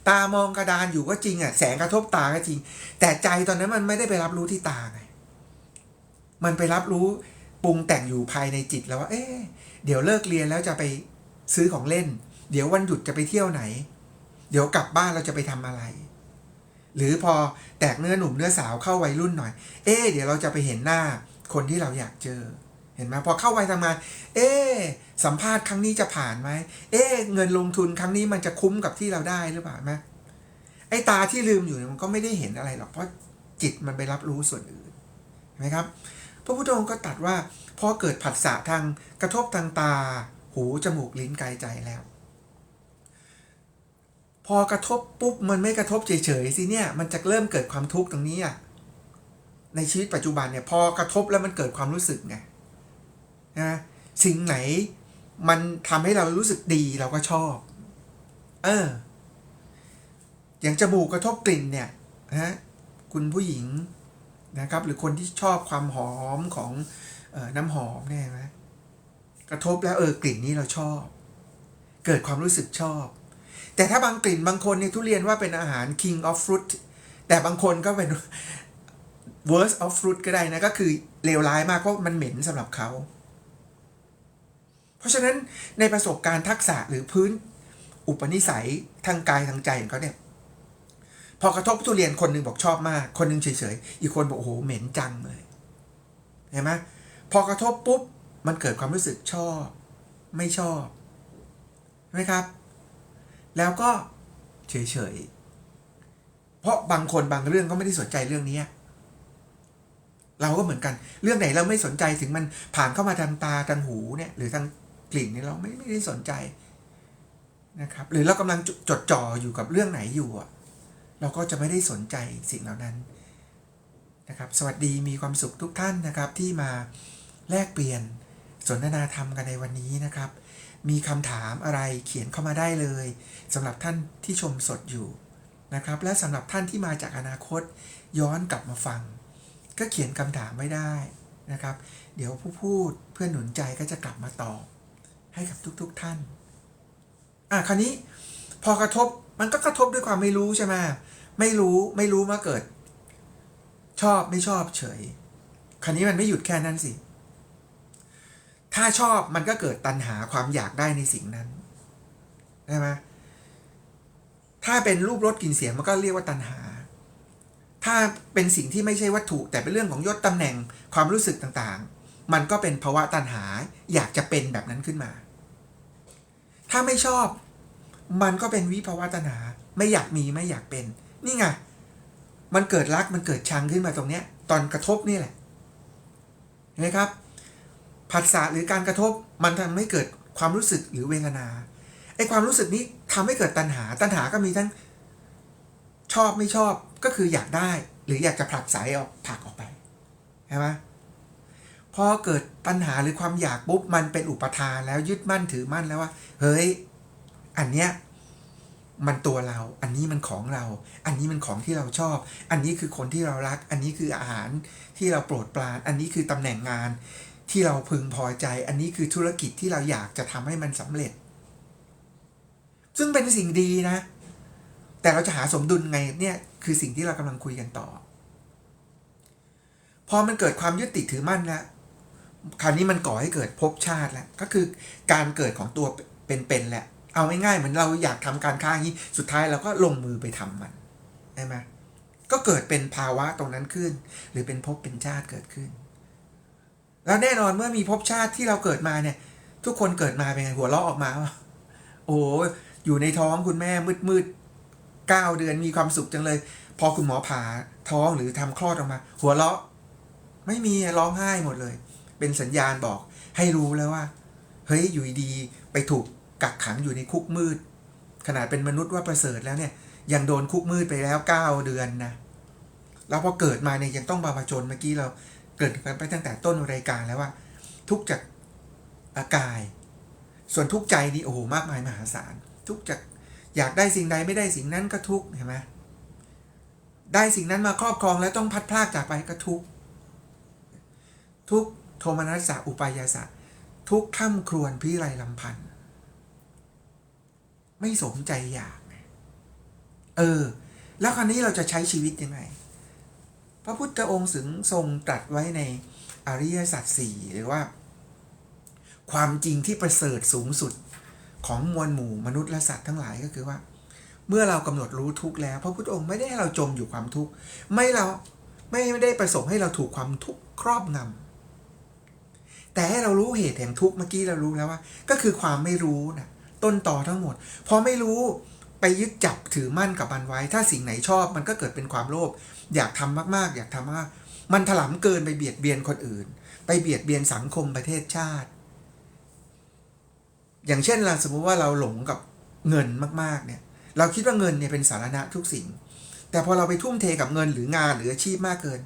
ตามองกระดานอยู่ก็จริงแสงกระทบตาก็จริงแต่ใจตอนนั้นมันไม่ได้ไปรับรู้ที่ตาไงมันไปรับรู้ปรุงแต่งอยู่ภายในจิตแล้วว่าเดี๋ยวเลิกเรียนแล้วจะไปซื้อของเล่นเดี๋ยววันหยุดจะไปเที่ยวไหนเดี๋ยวกลับบ้านเราจะไปทำอะไรหรือพอแตกเนื้อหนุ่มเนื้อสาวเข้าวัยรุ่นหน่อยเดี๋ยวเราจะไปเห็นหน้าคนที่เราอยากเจอเห็นไหมพอเข้าวัยทำงานสัมภาษณ์ครั้งนี้จะผ่านไหมเงินลงทุนครั้งนี้มันจะคุ้มกับที่เราได้หรือเปล่าไหมไอ้ตาที่ลืมอยู่มันก็ไม่ได้เห็นอะไรหรอกเพราะจิตมันไปรับรู้ส่วนอื่นเห็นไหมครับพระพุทธองค์ก็ตรัสว่าพอเกิดผัสสะทางกระทบทางตาหูจมูกลิ้นกายใจแล้วพอกระทบปุ๊บมันไม่กระทบเฉยๆสิเนี่ยมันจะเริ่มเกิดความทุกข์ตรงนี้ในชีวิตปัจจุบันเนี่ยพอกระทบแล้วมันเกิดความรู้สึกไงนะสิ่งไหนมันทำให้เรารู้สึกดีเราก็ชอบอย่างจมูกกระทบกลิ่นเนี่ยนะคุณผู้หญิงนะครับหรือคนที่ชอบความหอมของน้ำหอมเนี่ยไหมกระทบแล้วกลิ่นนี้เราชอบเกิดความรู้สึกชอบแต่ถ้าบางกลิ่นบางคนเนี่ยทุเรียนว่าเป็นอาหาร king of fruit แต่บางคนก็เป็น worst of fruit ก็ได้นะก็คือเลวร้ายมากเพราะมันเหม็นสำหรับเขาเพราะฉะนั้นในประสบการณ์ทักษะหรือพื้นอุปนิสัยทางกายทางใจของเขาเนี่ยพอกระทบทุเรียนคนหนึ่งบอกชอบมากคนหนึ่งเฉยๆอีกคนบอกโอ้โหเหม็นจังเลยเห็นไหมพอกระทบปุ๊บมันเกิดความรู้สึกชอบไม่ชอบใช่ไหมครับแล้วก็เฉยๆเพราะบางคนบางเรื่องก็ไม่ได้สนใจเรื่องนี้เราก็เหมือนกันเรื่องไหนเราไม่สนใจถึงมันผ่านเข้ามาทางตาทางหูเนี่ยหรือทางกลิ่นเนี่ยเราไม่ได้สนใจนะครับหรือเรากำลังจดจ่ออยู่กับเรื่องไหนอยู่เราก็จะไม่ได้สนใจสิ่งเหล่านั้นนะครับสวัสดีมีความสุขทุกท่านนะครับที่มาแลกเปลี่ยนสนทนาธรรมกันในวันนี้นะครับมีคำถามอะไรเขียนเข้ามาได้เลยสำหรับท่านที่ชมสดอยู่นะครับและสำหรับท่านที่มาจากอนาคตย้อนกลับมาฟังก็เขียนคำถามไว้ได้นะครับเดี๋ยวผู้พูดเพื่อนหนุนใจก็จะกลับมาตอบให้กับทุกท่านคราวนี้พอกระทบมันก็กระทบด้วยความไม่รู้ใช่ไหมไม่รู้มาเกิดชอบไม่ชอบเฉย คราวนี้มันไม่หยุดแค่นั้นสิถ้าชอบมันก็เกิดตัณหาความอยากได้ในสิ่งนั้นใช่ไหมถ้าเป็นรูปรสกลิ่นเสียงมันก็เรียกว่าตัณหาถ้าเป็นสิ่งที่ไม่ใช่วัตถุแต่เป็นเรื่องของยศตำแหน่งความรู้สึกต่างๆมันก็เป็นภาวะตัณหาอยากจะเป็นแบบนั้นขึ้นมาถ้าไม่ชอบมันก็เป็นวิภาวะตัณหาไม่อยากมีไม่อยากเป็นนี่ไงมันเกิดรักมันเกิดชังขึ้นมาตรงเนี้ยตอนกระทบนี่แหละเห็นไหมครับผัสสะหรือการกระทบมันทำให้เกิดความรู้สึกหรือเวทนาไอ้ความรู้สึกนี้ทำให้เกิดตัณหาก็มีทั้งชอบไม่ชอบก็คืออยากได้หรืออยากจะผลักไสออกผลักออกไปใช่ไหมพอเกิดตัณหาหรือความอยากปุ๊บมันเป็นอุปทานแล้วยึดมั่นถือมั่นแล้วว่าเฮ้ยอันเนี้ยมันตัวเราอันนี้มันของเราอันนี้มันของที่เราชอบอันนี้คือคนที่เรารักอันนี้คืออาหารที่เราโปรดปรานอันนี้คือตำแหน่งงานที่เราพึงพอใจอันนี้คือธุรกิจที่เราอยากจะทำให้มันสำเร็จซึ่งเป็นสิ่งดีนะแต่เราจะหาสมดุลไงเนี่ยคือสิ่งที่เรากำลังคุยกันต่อพอมันเกิดความยึดติดถือมั่นแล้วคราวนี้มันก่อให้เกิดภพชาติแล้วก็คือการเกิดของตัวเป็นแหละเอาง่ายๆเหมือนเราอยากทำการค้าอย่างนี้สุดท้ายเราก็ลงมือไปทำมันใช่ไหมก็เกิดเป็นภาวะตรงนั้นขึ้นหรือเป็นภพเป็นชาติเกิดขึ้นแล้วแน่นอนเมื่อมีภพชาติที่เราเกิดมาเนี่ยทุกคนเกิดมาเป็นไงหัวเราะออกมาว่าโอ้อยู่ในท้องคุณแม่มืด9 เดือนมีความสุขจังเลยพอคุณหมอผ่าท้องหรือทำคลอดออกมาหัวเราะไม่มีร้องไห้หมดเลยเป็นสัญญาณบอกให้รู้แล้วว่าเฮ้ยอยู่ดีไปถูกกักขังอยู่ในคุกมืดขนาดเป็นมนุษย์ว่าประเสริฐแล้วเนี่ยยังโดนคุกมืดไปแล้ว9 เดือนนะแล้วพอเกิดมาเนี่ยยังต้องมาผจญเมื่อกี้เราเกิดกันไปตั้งแต่ต้นรายการแล้วว่าทุกจากกายส่วนทุกใจนี่โอ้โหมากมายมหาศาลทุกจากอยากได้สิ่งใดไม่ได้สิ่งนั้นก็ทุกข์เห็นไหมได้สิ่งนั้นมาครอบครองแล้วต้องพัดพลากจากไปก็ทุกข์ทุกโทมนัสสะอุปายาสะทุกข์ค่ำครวญพิไรลำพันธ์ไม่สมใจอยากแล้วคราวนี้เราจะใช้ชีวิตยังไงพระพุทธองค์ทรงตรัสไว้ในอริยสัจสี่หรือว่าความจริงที่ประเสริฐสูงสุดของมวลหมู่มนุษย์และสัตว์ทั้งหลายก็คือว่าเมื่อเรากำหนดรู้ทุกข์แล้วพระพุทธองค์ไม่ได้ให้เราจมอยู่ความทุกข์ไม่ได้ประสงค์ให้เราถูกความทุกข์ครอบงำแต่ให้เรารู้เหตุแห่งทุกข์เมื่อกี้เรารู้แล้วว่าก็คือความไม่รู้นะต้นตอทั้งหมดพอไม่รู้ไปยึดจับถือมั่นกับมันไว้ถ้าสิ่งไหนชอบมันก็เกิดเป็นความโลภอยากทำมากๆอยากทำมากมันถลำเกินไปเบียดเบียนคนอื่นไปเบียดเบียนสังคมประเทศชาติอย่างเช่นเราสมมุติว่าเราหลงกับเงินมากๆเนี่ยเราคิดว่าเงินเนี่ยเป็นสาระทุกสิ่งแต่พอเราไปทุ่มเทกับเงินหรืองานหรืออาชีพมากเกิน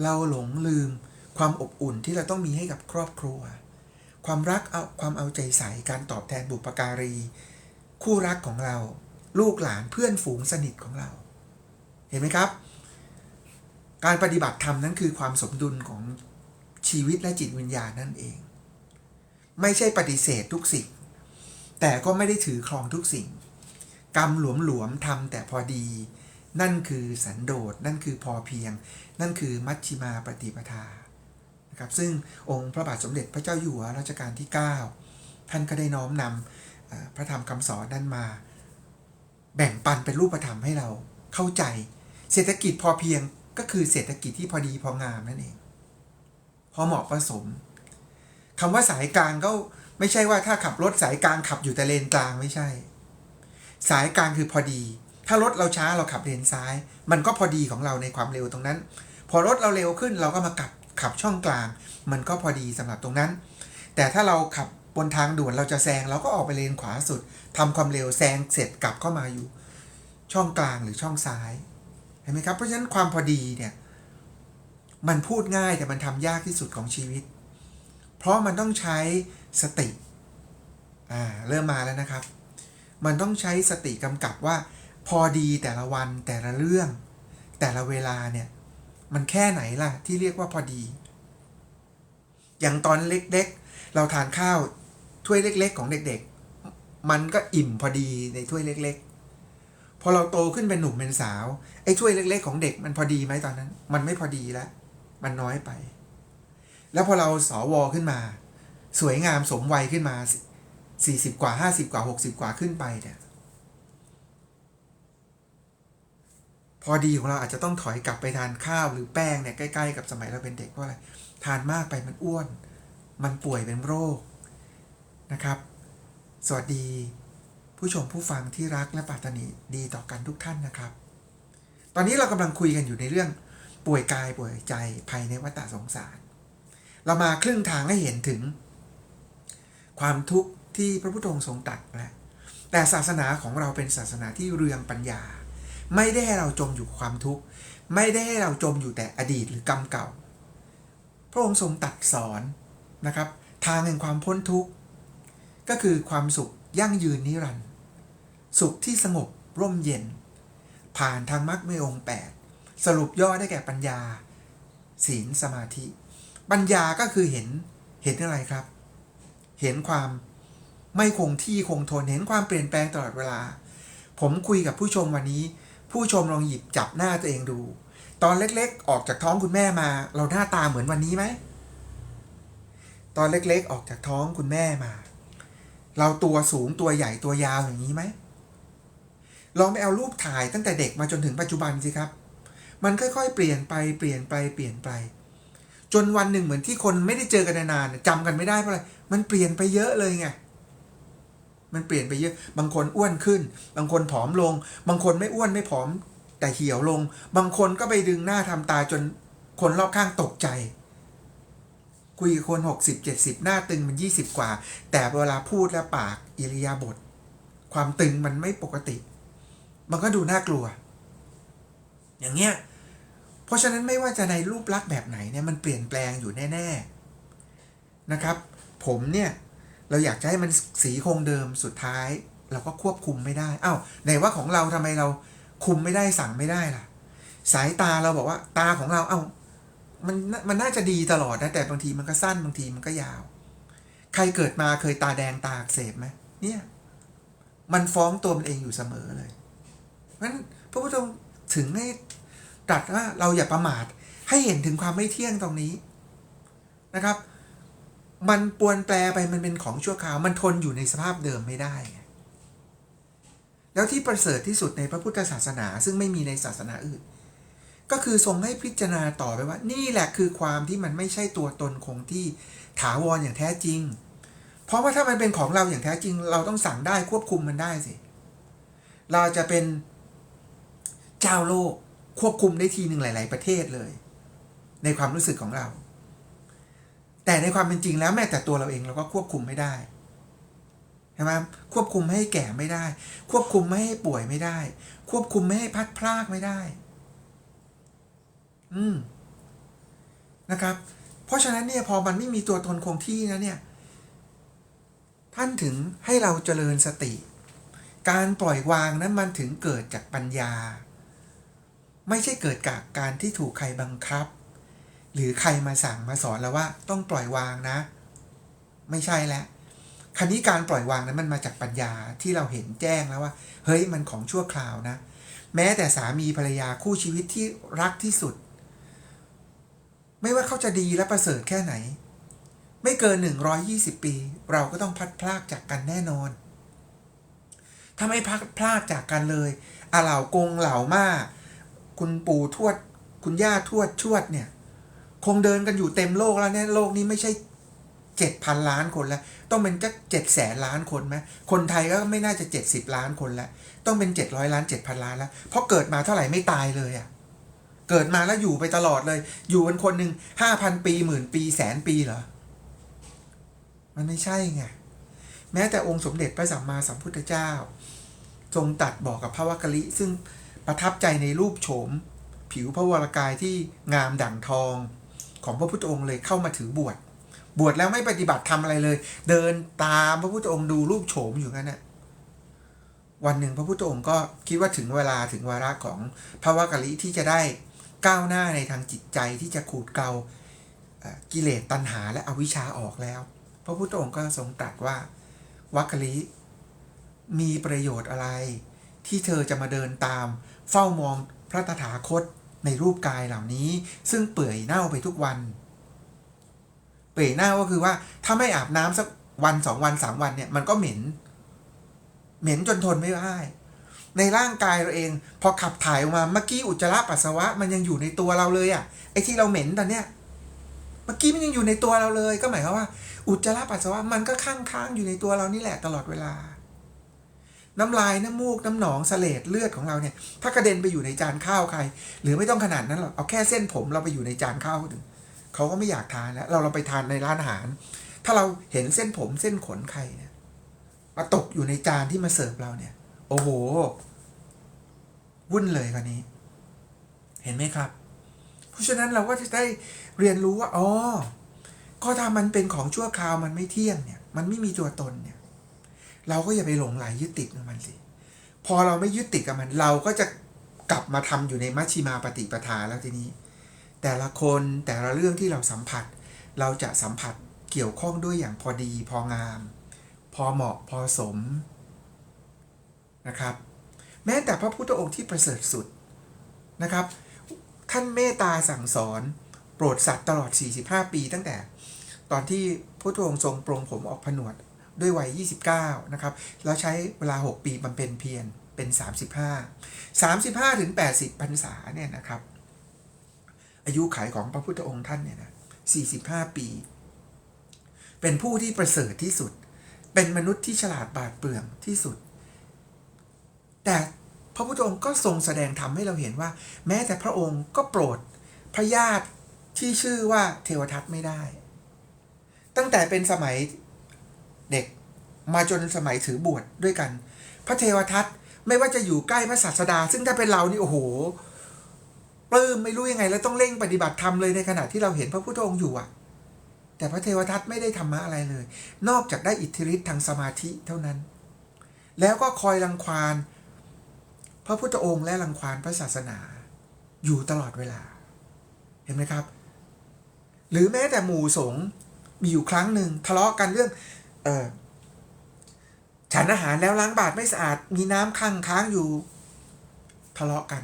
เราหลงลืมความอบอุ่นที่เราต้องมีให้กับครอบครัวความรักความเอาใจใส่การตอบแทนบุปการีคู่รักของเราลูกหลานเพื่อนฝูงสนิทของเราเห็นไหมครับการปฏิบัติธรรมนั้นคือความสมดุลของชีวิตและจิตวิญญาณนั่นเองไม่ใช่ปฏิเสธทุกสิ่งแต่ก็ไม่ได้ถือครองทุกสิ่งกรรมหลวมๆทำแต่พอดีนั่นคือสันโดษนั่นคือพอเพียงนั่นคือมัชฌิมาปฏิปทานะครับซึ่งองค์พระบาทสมเด็จพระเจ้าอยู่หัวรัชกาลที่9ท่านก็ได้น้อมนำพระธรรมคำสอนนั้นมาแบ่งปันเป็นรูปธรรมให้เราเข้าใจเศรษฐกิจพอเพียงก็คือเศรษฐกิจที่พอดีพองามนั่นเองพอเหมาะผสมคำว่าสายกลางก็ไม่ใช่ว่าถ้าขับรถสายกลางขับอยู่แต่เลนกลางไม่ใช่สายกลางคือพอดีถ้ารถเราช้าเราขับเลนซ้ายมันก็พอดีของเราในความเร็วตรงนั้นพอรถเราเร็วขึ้นเราก็มาขับช่องกลางมันก็พอดีสำหรับตรงนั้นแต่ถ้าเราขับบนทางด่วนเราจะแซงเราก็ออกไปเลนขวาสุดทำความเร็วแซงเสร็จกลับเข้ามาอยู่ช่องกลางหรือช่องซ้ายเห็นไหมครับเพราะฉะนั้นความพอดีเนี่ยมันพูดง่ายแต่มันทำยากที่สุดของชีวิตเพราะมันต้องใช้สติเริ่มมาแล้วนะครับมันต้องใช้สติกำกับว่าพอดีแต่ละวันแต่ละเรื่องแต่ละเวลาเนี่ยมันแค่ไหนล่ะที่เรียกว่าพอดีอย่างตอนเล็กๆเราทานข้าวถ้วยเล็กๆของเด็กๆมันก็อิ่มพอดีในถ้วยเล็กๆพอเราโตขึ้นเป็นหนุ่มเป็นสาวไอ้ถ้วยเล็กๆของเด็กมันพอดีไหมตอนนั้นมันไม่พอดีแล้วมันน้อยไป แล้วพอเราสวขึ้นมาสวยงามสมวัยขึ้นมา40กว่า50กว่า60กว่าขึ้นไปเนี่ยพอดีของเราอาจจะต้องถอยกลับไปทานข้าวหรือแป้งเนี่ยใกล้ๆกับสมัยเราเป็นเด็กเพราะอะไรทานมากไปมันอ้วนมันป่วยเป็นโรคนะครับสวัสดีผู้ชมผู้ฟังที่รักและปรารถนาดีต่อกันทุกท่านนะครับตอนนี้เรากำลังคุยกันอยู่ในเรื่องป่วยกายป่วยใจภายในวัฏสงสารเรามาครึ่งทางให้เห็นถึงความทุกข์ที่พระพุทธองค์ทรงตรัสแล้วแต่ศาสนาของเราเป็นศาสนาที่เรืองปัญญาไม่ได้ให้เราจมอยู่ความทุกข์ไม่ได้ให้เราจมอยู่แต่อดีตหรือกรรมเก่าพระองค์ทรงตรัสสอนนะครับทางแห่งความพ้นทุกข์ก็คือความสุขยั่งยืนนิรันดร์สุขที่สงบร่มเย็นผ่านทางมรรคมีองค์8สรุปย่อได้แก่ปัญญาศีลสมาธิปัญญาก็คือเห็นอะไรครับเห็นความไม่คงที่คงทนเห็นความเปลี่ยนแปลงตลอดเวลาผมคุยกับผู้ชมวันนี้ผู้ชมลองหยิบจับหน้าตัวเองดูตอนเล็กๆออกจากท้องคุณแม่มาเราหน้าตาเหมือนวันนี้ไหมตอนเล็กๆออกจากท้องคุณแม่มาเราตัวสูงตัวใหญ่ตัวยาวอย่างนี้ไหมลองไปเอารูปถ่ายตั้งแต่เด็กมาจนถึงปัจจุบันสิครับมันค่อยๆเปลี่ยนไปจนวันหนึ่งเหมือนที่คนไม่ได้เจอกันนานๆจำกันไม่ได้เพราะอะไรมันเปลี่ยนไปเยอะเลยไงมันเปลี่ยนไปเยอะบางคนอ้วนขึ้นบางคนผอมลงบางคนไม่อ้วนไม่ผอมแต่เหี่ยวลงบางคนก็ไปดึงหน้าทำตาจนคนรอบข้างตกใจคุยกับคน60-70หน้าตึงมัน20กว่าแต่เวลาพูดแล้วปากอิริยาบถความตึงมันไม่ปกติมันก็ดูน่ากลัวอย่างเงี้ยเพราะฉะนั้นไม่ว่าจะในรูปลักษณ์แบบไหนเนี่ยมันเปลี่ยนแปลงอยู่แน่ๆนะครับผมเนี่ยเราอยากจะให้มันสีคงเดิมสุดท้ายเราก็ควบคุมไม่ได้อ้าวไหนว่าของเราทำไมเราคุมไม่ได้สั่งไม่ได้ล่ะสายตาเราบอกว่าตาของเรามันน่าจะดีตลอดนะแต่บางทีมันก็สั้นบางทีมันก็ยาวใครเกิดมาเคยตาแดงตาอักเสบไหมเนี่ยมันฟ้องตัวมันเองอยู่เสมอเลยงั้นพระพุทธองค์ถึงให้ตรัสว่าเราอย่าประมาทให้เห็นถึงความไม่เที่ยงตรงนี้นะครับมันปวนแปรไปมันเป็นของชั่วคราวมันทนอยู่ในสภาพเดิมไม่ได้แล้วที่ประเสริฐที่สุดในพระพุทธศาสนาซึ่งไม่มีในศาสนาอื่นก็คือทรงให้พิจารณาต่อไปว่านี่แหละคือความที่มันไม่ใช่ตัวตนคงที่ถาวรอย่างแท้จริงเพราะว่าถ้ามันเป็นของเราอย่างแท้จริงเราต้องสั่งได้ควบคุมมันได้สิเราจะเป็นเจ้าโลกควบคุมได้ทีหนึ่งหลายๆประเทศเลยในความรู้สึกของเราแต่ในความเป็นจริงแล้วแม้แต่ตัวเราเองเราก็ควบคุมไม่ได้ใช่ไหมควบคุมไม่ให้แก่ไม่ได้ควบคุมไม่ให้ป่วยไม่ได้ควบคุมไม่ให้พัดพรากไม่ได้นะครับเพราะฉะนั้นเนี่ยพอมันไม่มีตัวตนคงที่นะเนี่ยท่านถึงให้เราเจริญสติการปล่อยวางนั้นมันถึงเกิดจากปัญญาไม่ใช่เกิดจากการที่ถูกใครบังคับหรือใครมาสั่งมาสอนเราว่าต้องปล่อยวางนะไม่ใช่แล้วคราวนี้การปล่อยวางนั้นมันมาจากปัญญาที่เราเห็นแจ้งแล้วว่าเฮ้ยมันของชั่วคราวนะแม้แต่สามีภรรยาคู่ชีวิตที่รักที่สุดไม่ว่าเขาจะดีและประเสริฐแค่ไหนไม่เกิน120ปีเราก็ต้องพัดพรากจากกันแน่นอนถ้าไม่พัดพรากจากกันเลยเหล่ากงเหล่าม่าคุณปู่ทวดคุณย่าทวดชวดเนี่ยคงเดินกันอยู่เต็มโลกแล้วเนี่ยโลกนี้ไม่ใช่ 7,000 ล้านคนแล้วต้องเป็นจัก700,000 ล้านคนไหมคนไทยก็ไม่น่าจะ70 ล้านคนแล้วต้องเป็น700 ล้าน 7,000 ล้านแล้วเพราะเกิดมาเท่าไหร่ไม่ตายเลยเกิดมาแล้วอยู่ไปตลอดเลยอยู่กันคนหนึ่ง 5,000 ปีหมื่นปีแสนปีเหรอมันไม่ใช่ไงแม้แต่องค์สมเด็จพระสัมมาสัมพุทธเจ้าทรงตรัสบอกกับพระวักกลิซึ่งประทับใจในรูปโฉมผิวพระวรกายที่งามดั่งทองของพระพุทธองค์เลยเข้ามาถือบวชแล้วไม่ปฏิบัติทำอะไรเลยเดินตามพระพุทธองค์ดูรูปโฉมอยู่งั้นน่ะวันหนึ่งพระพุทธองค์ก็คิดว่าถึงเวลาถึงวาระของพระวักกลิที่จะได้ก้าวหน้าในทางจิตใจที่จะขูดเกลากิเลสตัณหาและอวิชชาออกแล้วพระพุทธองค์ก็ทรงตรัสว่าวักกลิมีประโยชน์อะไรที่เธอจะมาเดินตามเฝ้ามองพระตถาคตในรูปกายเหล่านี้ซึ่งเปื่อยเน่าไปทุกวัน เปื่อยเน่าก็คือว่าถ้าไม่อาบน้ำสักวัน2 วัน3 วันเนี่ยมันก็เหม็นจนทนไม่ได้ในร่างกายเราเองพอขับถ่ายออกมาเมื่อกี้อุจจาระปัสสาวะมันยังอยู่ในตัวเราเลยอ่ะไอ้ที่เราเหม็นตอนเนี้ยเมื่อกี้มันยังอยู่ในตัวเราเลยก็หมายความว่าอุจจาระปัสสาวะมันก็ค้างอยู่ในตัวเรานี่แหละตลอดเวลาน้ำลายน้ำมูกน้ำหนองเสลดเลือดของเราเนี่ยถ้ากระเด็นไปอยู่ในจานข้าวใครหรือไม่ต้องขนาดนั้นหรอกเอาแค่เส้นผมเราไปอยู่ในจานข้าวถึงเขาก็ไม่อยากทานแล้วเราไปทานในร้านอาหารถ้าเราเห็นเส้นผมเส้นขนใครเนี่ยมาตกอยู่ในจานที่มาเสิร์ฟเราเนี่ยโอ้โหวุ่นเลยคราวนี้เห็นไหมครับเพราะฉะนั้นเราก็จะได้เรียนรู้ว่าอ๋อก็ถ้ามันเป็นของชั่วคราวมันไม่เที่ยงเนี่ยมันไม่มีตัวตนเนี่ยเราก็อย่าไปหลงไหลยึดติดกับมันสิพอเราไม่ยึดติดกับมันเราก็จะกลับมาทำอยู่ในมัชฌิมาปฏิปทาแล้วทีนี้แต่ละคนแต่ละเรื่องที่เราสัมผัสเราจะสัมผัสเกี่ยวข้องด้วยอย่างพอดีพองามพอเหมาะพอสมนะครับแม้แต่พระพุทธองค์ที่ประเสริฐสุดนะครับท่านเมตตาสั่งสอนโปรดสัตว์ตลอด45 ปีตั้งแต่ตอนที่พระพุทธองค์ทรงปรงผมออกผนวดด้วยวัย29นะครับแล้วใช้เวลา6 ปีบำเพ็ญเพียรเป็น35ถึง80 พรรษาเนี่ยนะครับอายุขัยของพระพุทธองค์ท่านเนี่ยนะ45 ปีเป็นผู้ที่ประเสริฐที่สุดเป็นมนุษย์ที่ฉลาดบาดเปลื่องที่สุดแต่พระพุทธองค์ก็ทรงแสดงธรรมให้เราเห็นว่าแม้แต่พระองค์ก็โปรดพระญาติที่ชื่อว่าเทวทัตไม่ได้ตั้งแต่เป็นสมัยเด็กมาจนสมัยถือบวชด้วยกันพระเทวทัตไม่ว่าจะอยู่ใกล้พระศาสดาซึ่งถ้าเป็นเรานี่โอ้โหปลื้มไม่รู้ยังไงแล้วต้องเร่งปฏิบัติธรรมเลยในขณะที่เราเห็นพระพุทธองค์อยู่อ่ะแต่พระเทวทัตไม่ได้ธรรมะอะไรเลยนอกจากได้อิทธิฤทธิ์ทางสมาธิเท่านั้นแล้วก็คอยรังควานพระพุทธองค์และรังควานพระศาสนาอยู่ตลอดเวลาเห็นไหมครับหรือแม้แต่หมู่สงฆ์มีอยู่ครั้งหนึ่งทะเลาะกันเรื่องฉันอาหารแล้วล้างบาตรไม่สะอาดมีน้ำค้างอยู่ทะเลาะกัน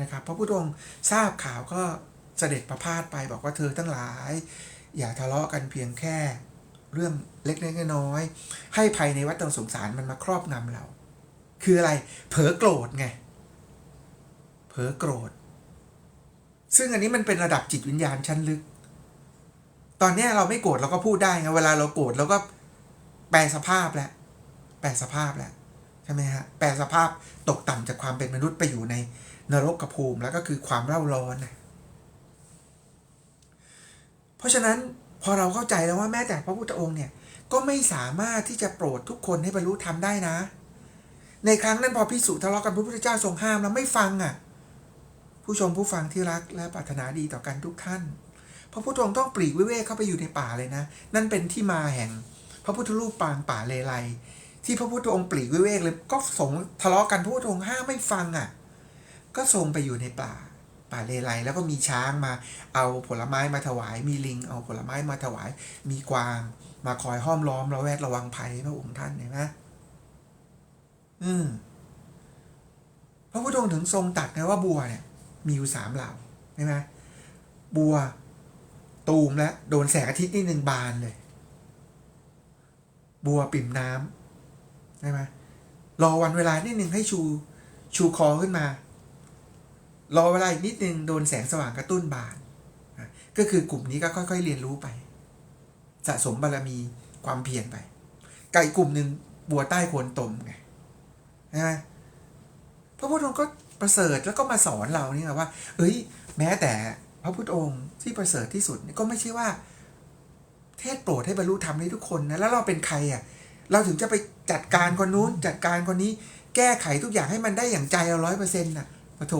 นะครับพระพุทธองค์ทราบข่าวก็เสด็จประพาสไปบอกว่าเธอทั้งหลายอย่าทะเลาะกันเพียงแค่เรื่องเล็กๆน้อยๆให้ภัยในวัฏสงสารมันมาครอบงำเราคืออะไรเผลอโกรธไงเผลอโกรธซึ่งอันนี้มันเป็นระดับจิตวิญญาณชั้นลึกตอนนี้เราไม่โกรธเราก็พูดได้ไงเวลาเราโกรธเราก็แปลสภาพแล้วใช่ไหมฮะแปลสภาพตกต่ำจากความเป็นมนุษย์ไปอยู่ในนรกภูมิแล้วก็คือความเร่าร้อนนะเพราะฉะนั้นพอเราเข้าใจแล้วว่าแม้แต่พระพุทธองค์เนี่ยก็ไม่สามารถที่จะโปรดทุกคนให้บรรลุธรรมได้นะในครั้งนั้นพอภิกษุทะเลาะกันพระพุทธเจ้าทรงห้ามแล้วไม่ฟังอ่ะผู้ชมผู้ฟังที่รักและปรารถนาดีต่อกันทุกท่านพระพุทธองค์ต้องปลีกวิเวกเข้าไปอยู่ในป่าเลยนะนั่นเป็นที่มาแห่งพระพุทธรูปปางป่าเลไลที่พระพุทธองค์ปลีกวิเวกเลยก็สงทะเลาะกันพระพุทธองค์ห้ามไม่ฟังอ่ะก็ทรงไปอยู่ในป่าเลไลแล้วก็มีช้างมาเอาผลไม้มาถวายมีลิงเอาผลไม้มาถวายมีกวางมาคอยห้อมล้อมระแวดระวังภัยพระองค์ท่านเห็นไหมพระพุทธองค์ถึงทรงตรัสนะว่าบัวเนี่ยมีอยู่3 เหล่าใช่ไหมบัวตูมและโดนแสงอาทิตย์นิดนึงบานเลยบัวปิ่มน้ำใช่ไหมรอวันเวลานิดนึงให้ชูคอขึ้นมารอเวลาอีกนิดนึงโดนแสงสว่างกระตุ้นบานก็คือกลุ่มนี้ก็ค่อยๆเรียนรู้ไปสะสมบารมีความเพียรไปไก่กลุ่มหนึ่งบัวใต้โคนตมไงใช่ไหมพระพุทธองค์ก็ประเสริฐแล้วก็มาสอนเรานี่ว่าแม้แต่พระพุทธองค์ที่ประเสริฐที่สุดก็ไม่ใช่ว่าเทศโปรดให้บรรลุธรรมได้ทุกคนนะแล้วเราเป็นใครอ่ะเราถึงจะไปจัดการคนนู้นจัดการคนนี้แก้ไขทุกอย่างให้มันได้อย่างใจเรา100%น่ะปะโถ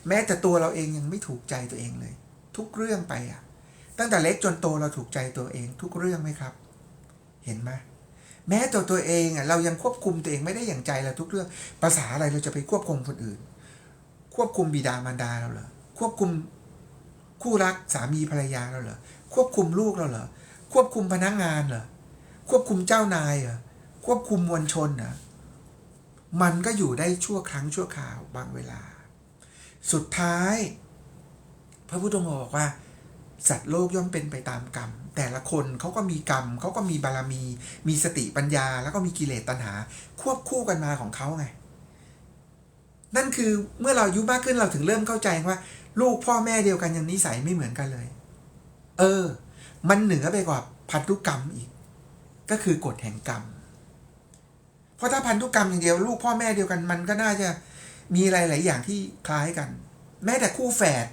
แม้แต่ตัวเราเองยังไม่ถูกใจตัวเองเลยทุกเรื่องไปอ่ะตั้งแต่เล็กจนโตเราถูกใจตัวเองทุกเรื่องไหมครับเห็นไหมแม้ตัวเองอ่ะเรายังควบคุมตัวเองไม่ได้อย่างใจเราทุกเรื่องภาษาอะไรเราจะไปควบคุมคนอื่นควบคุมบิดามารดาเราเหรอควบคุมคู่รักสามีภรรยาเราเหรอควบคุมลูกเราเหรอควบคุมพนักงานเหรอควบคุมเจ้านายเหรอควบคุมมวลชนเหรอมันก็อยู่ได้ชั่วครั้งชั่วคราวบางเวลาสุดท้ายพระพุทธองค์บอกว่า สัตว์โลกย่อมเป็นไปตามกรรมแต่ละคนเขาก็มีกรรมเขาก็มีบารมีมีสติปัญญาแล้วก็มีกิเลสตัณหาควบคู่กันมาของเขาไงนั่นคือเมื่อเราอายุมากขึ้นเราถึงเริ่มเข้าใจว่าลูกพ่อแม่เดียวกันยังนิสัยไม่เหมือนกันเลยมันเหนือไปกว่าพันธุกรรมอีกก็คือกฎแห่งกรรมเพราะถ้าพันธุกรรมอย่างเดียวลูกพ่อแม่เดียวกันมันก็น่าจะมีหลายๆอย่างที่คล้ายกันแม้แต่คู่แฝด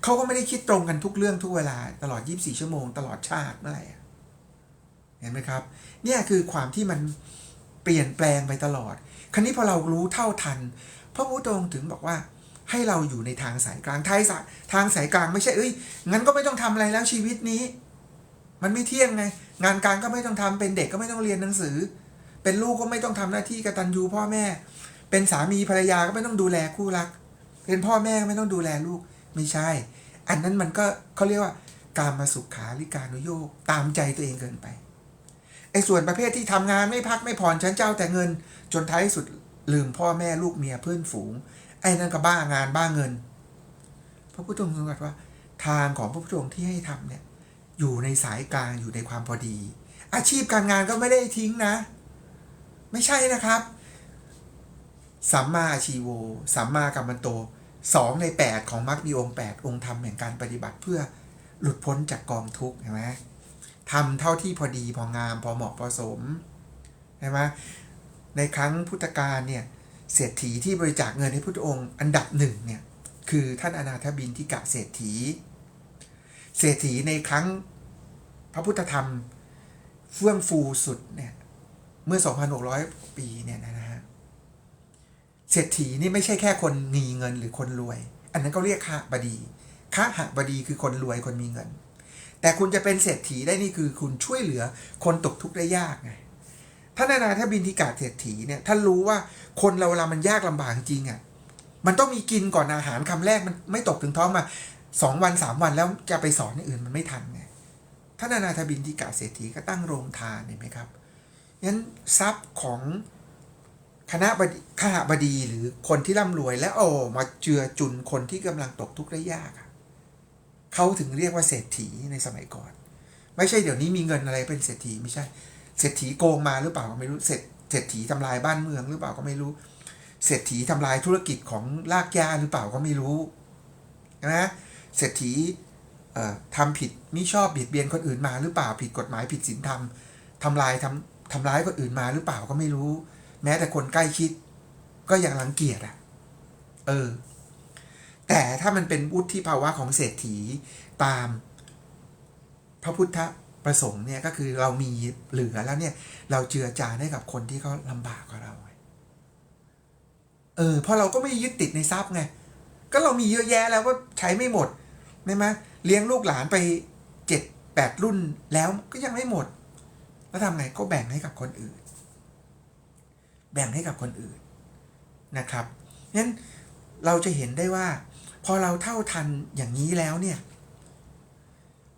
เขาก็ไม่ได้คิดตรงกันทุกเรื่องทุกเวลาตลอด24ชั่วโมงตลอดชาติเมื่อไหร่เห็นไหมครับเนี่ยคือความที่มันเปลี่ยนแปลงไปตลอดคราวนี้พอเรารู้เท่าทันพระพุทธองค์ถึงบอกว่าให้เราอยู่ในทางสายกลางทางสายกลางไม่ใช่งั้นก็ไม่ต้องทำอะไรแล้วชีวิตนี้มันไม่เที่ยงไงงานการก็ไม่ต้องทำเป็นเด็กก็ไม่ต้องเรียนหนังสือเป็นลูกก็ไม่ต้องทำหน้าที่กตัญญูพ่อแม่เป็นสามีภรรยาก็ไม่ต้องดูแลคู่รักเป็นพ่อแม่ก็ไม่ต้องดูแลลูกไม่ใช่อันนั้นมันก็เขาเรียกว่าการมาสุขาริการุโยคตามใจตัวเองเกินไปไอ้ส่วนประเภทที่ทำงานไม่พักไม่ผ่อนฉันเจ้าแต่เงินจนท้ายสุดลืมพ่อแม่ลูกเมียเพื่อนฝูงไอ้นั่นก็บ้างานบ้าเงินพระพุทธองค์ทรงตรัสว่าทางของพระพุทธองค์ที่ให้ทำเนี่ยอยู่ในสายกลางอยู่ในความพอดีอาชีพการงานก็ไม่ได้ทิ้งนะไม่ใช่นะครับสัมมาอาชีโวสัมมากัมมันโต2 ใน 8ของมรรคมีองค์8องค์ธรรมแห่งการปฏิบัติเพื่อหลุดพ้นจากกองทุกข์เห็นไหมทำเท่าที่พอดีพองามพอเหมาะพอสมเห็นไหมในครั้งพุทธกาลเนี่ยเศรษฐีที่บริจาคเงินให้พุทธองค์อันดับ1เนี่ยคือท่านอนาถบิณฑิกะเศรษฐีในครั้งพระพุทธธรรมเฟื่องฟูสุดเนี่ยเมื่อ 2,600 ปีเนี่ยนะฮะเศรษฐีนี่ไม่ใช่แค่คนมีเงินหรือคนรวยอันนั้นก็เรียกขหบดีขหบดีคือคนรวยคนมีเงินแต่คุณจะเป็นเศรษฐีได้นี่คือคุณช่วยเหลือคนตกทุกข์ได้ยากไงท่านอนาถบิณฑิกะเศรษฐีเนี่ยท่านรู้ว่าคนเราเวลามันยากลำบากจริงอ่ะมันต้องมีกินก่อนอาหารคำแรกมันไม่ตกถึงท้องมา2 วัน3 วันแล้วจะไปสอนอย่างอื่นมันไม่ทันไงท่านอนาถบิณฑิกะเศรษฐีก็ตั้งโรงทานเห็นไหมครับงั้นทรัพย์ของคณะขหบดีหรือคนที่ร่ำรวยแล้วมาเจือจุนคนที่กำลังตกทุกข์ได้ยากเขาถึงเรียกว่าเศรษฐีในสมัยก่อนไม่ใช่เดี๋ยวนี้มีเงินอะไรเป็นเศรษฐีไม่ใช่เศรษฐีโกงมาหรือเปล่าก็ไม่รู้เศรษฐีทำลายบ้านเมืองหรือเปล่าก็ไม่รู้เศรษฐีทำลายธุรกิจของรากหญ้าหรือเปล่าก็ไม่รู้นะเศรษฐีทำผิดมิชอบเบียดเบียนคนอื่นมาหรือเปล่าผิดกฎหมายผิดศีลธรรมทำร้ายคนอื่นมาหรือเปล่าก็ไม่รู้แม้แต่คนใกล้ชิดก็ยังรังเกียจแต่ถ้ามันเป็นวุฒิภาวะของเศรษฐีตามพระพุทธประสงค์เนี่ยก็คือเรามีเหลือแล้วเนี่ยเราเจือจานให้กับคนที่เขาลำบากกว่าเราเพราะเราก็ไม่ยึดติดในทรัพย์ไงก็เรามีเยอะแยะแล้วก็ใช้ไม่หมดใช่ไหมเลี้ยงลูกหลานไป7-8 รุ่นแล้วก็ยังไม่หมดแล้วทำไงก็แบ่งให้กับคนอื่นนะครับงั้นเราจะเห็นได้ว่าพอเราเท่าทันอย่างนี้แล้วเนี่ย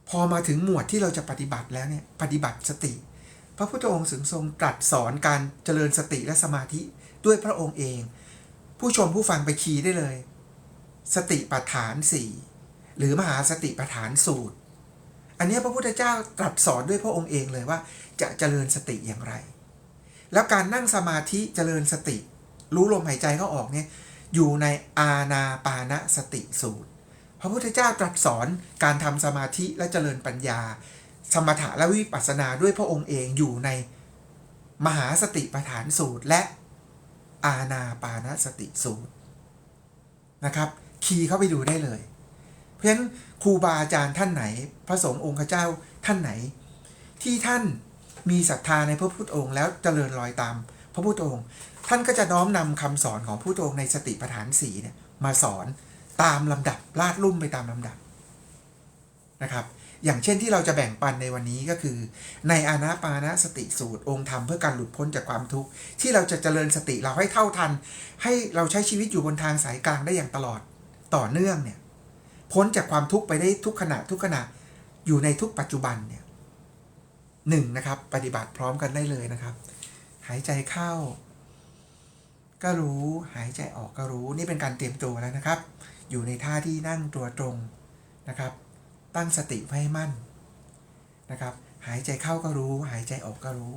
พอมาถึงหมวดที่เราจะปฏิบัติแล้วเนี่ยปฏิบัติสติพระพุทธองค์ทรงตรัสสอนการเจริญสติและสมาธิด้วยพระองค์เองผู้ชมผู้ฟังไปคีย์ได้เลยสติปัฏฐาน4หรือมหาสติปัฏฐานสูตรอันนี้พระพุทธเจ้าตรัสสอนด้วยพระองค์เองเลยว่าจะเจริญสติอย่างไรแล้วการนั่งสมาธิเจริญสติรู้ลมหายใจเข้าออกเนี่ยอยู่ในอานาปานสติสูตรพระพุทธเจ้าตรัสสอนการทำสมาธิและเจริญปัญญาสมถะและวิปัสสนาด้วยพระองค์เองอยู่ในมหาสติปัฏฐานสูตรและอานาปานสติสูตรนะครับคีย์เข้าไปดูได้เลยเพราะฉะนั้นครูบาอาจารย์ท่านไหนพระสงฆ์องค์เจ้าท่านไหนที่ท่านมีศรัทธาในพระพุทธองค์แล้วเจริญรอยตามพระพุทธองค์ท่านก็จะน้อมนำคำสอนของพระพุทธองค์ในสติปัฏฐาน4เนี่ยมาสอนตามลำดับลาดลุ่มไปตามลำดับนะครับอย่างเช่นที่เราจะแบ่งปันในวันนี้ก็คือในอานาปานสติสูตรองค์ธรรมเพื่อการหลุดพ้นจากความทุกข์ที่เราจะเจริญสติเราให้เท่าทันให้เราใช้ชีวิตอยู่บนทางสายกลางได้อย่างตลอดต่อเนื่องเนี่ยพ้นจากความทุกข์ไปได้ทุกขณะอยู่ในทุกปัจจุบันเนี่ยนะครับปฏิบัติพร้อมกันได้เลยนะครับหายใจเข้าก็รู้หายใจออกก็รู้นี่เป็นการเตรียมตัวแล้วนะครับอยู่ในท่าที่นั่งตัวตรงนะครับ ตั้งสติไว้ให้มั่นนะครับหายใจเข้าก็รู้หายใจออกก็รู้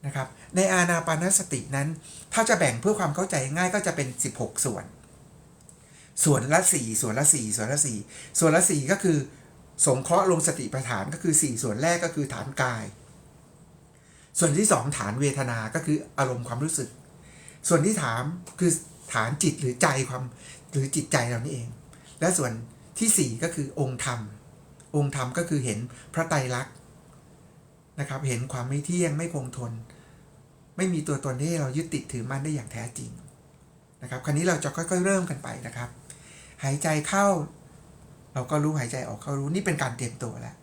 นะครับในอานาปานสตินั้นถ้าจะแบ่งเพื่อความเข้าใจง่ายก็จะเป็น16ส่วนละ4ส่วนละ4ส่วนละ4ส่วนละ4ก็คือสงเคราะห์ลงสติปัฏฐานก็คือ4ส่วนแรกก็คือฐานกายส่วนที่2ฐานเวทนาก็คืออารมณ์ความรู้สึกส่วนที่3คือฐานจิตหรือใจความหรือจิตใจเรานี่เองและส่วนที่4ก็คือองค์ธรรมก็คือเห็นพระไตรลักษณ์นะครับเห็นความไม่เที่ยงไม่คงทนไม่มีตัวตนที่เรายึดติดถือมั่นได้อย่างแท้จริงนะครับคราวนี้เราจะค่อยๆเริ่มกันไปนะครับหายใจเข้าเราก็รู้หายใจออกก็รู้นี่เป็นการเตรียมตัวแล้ว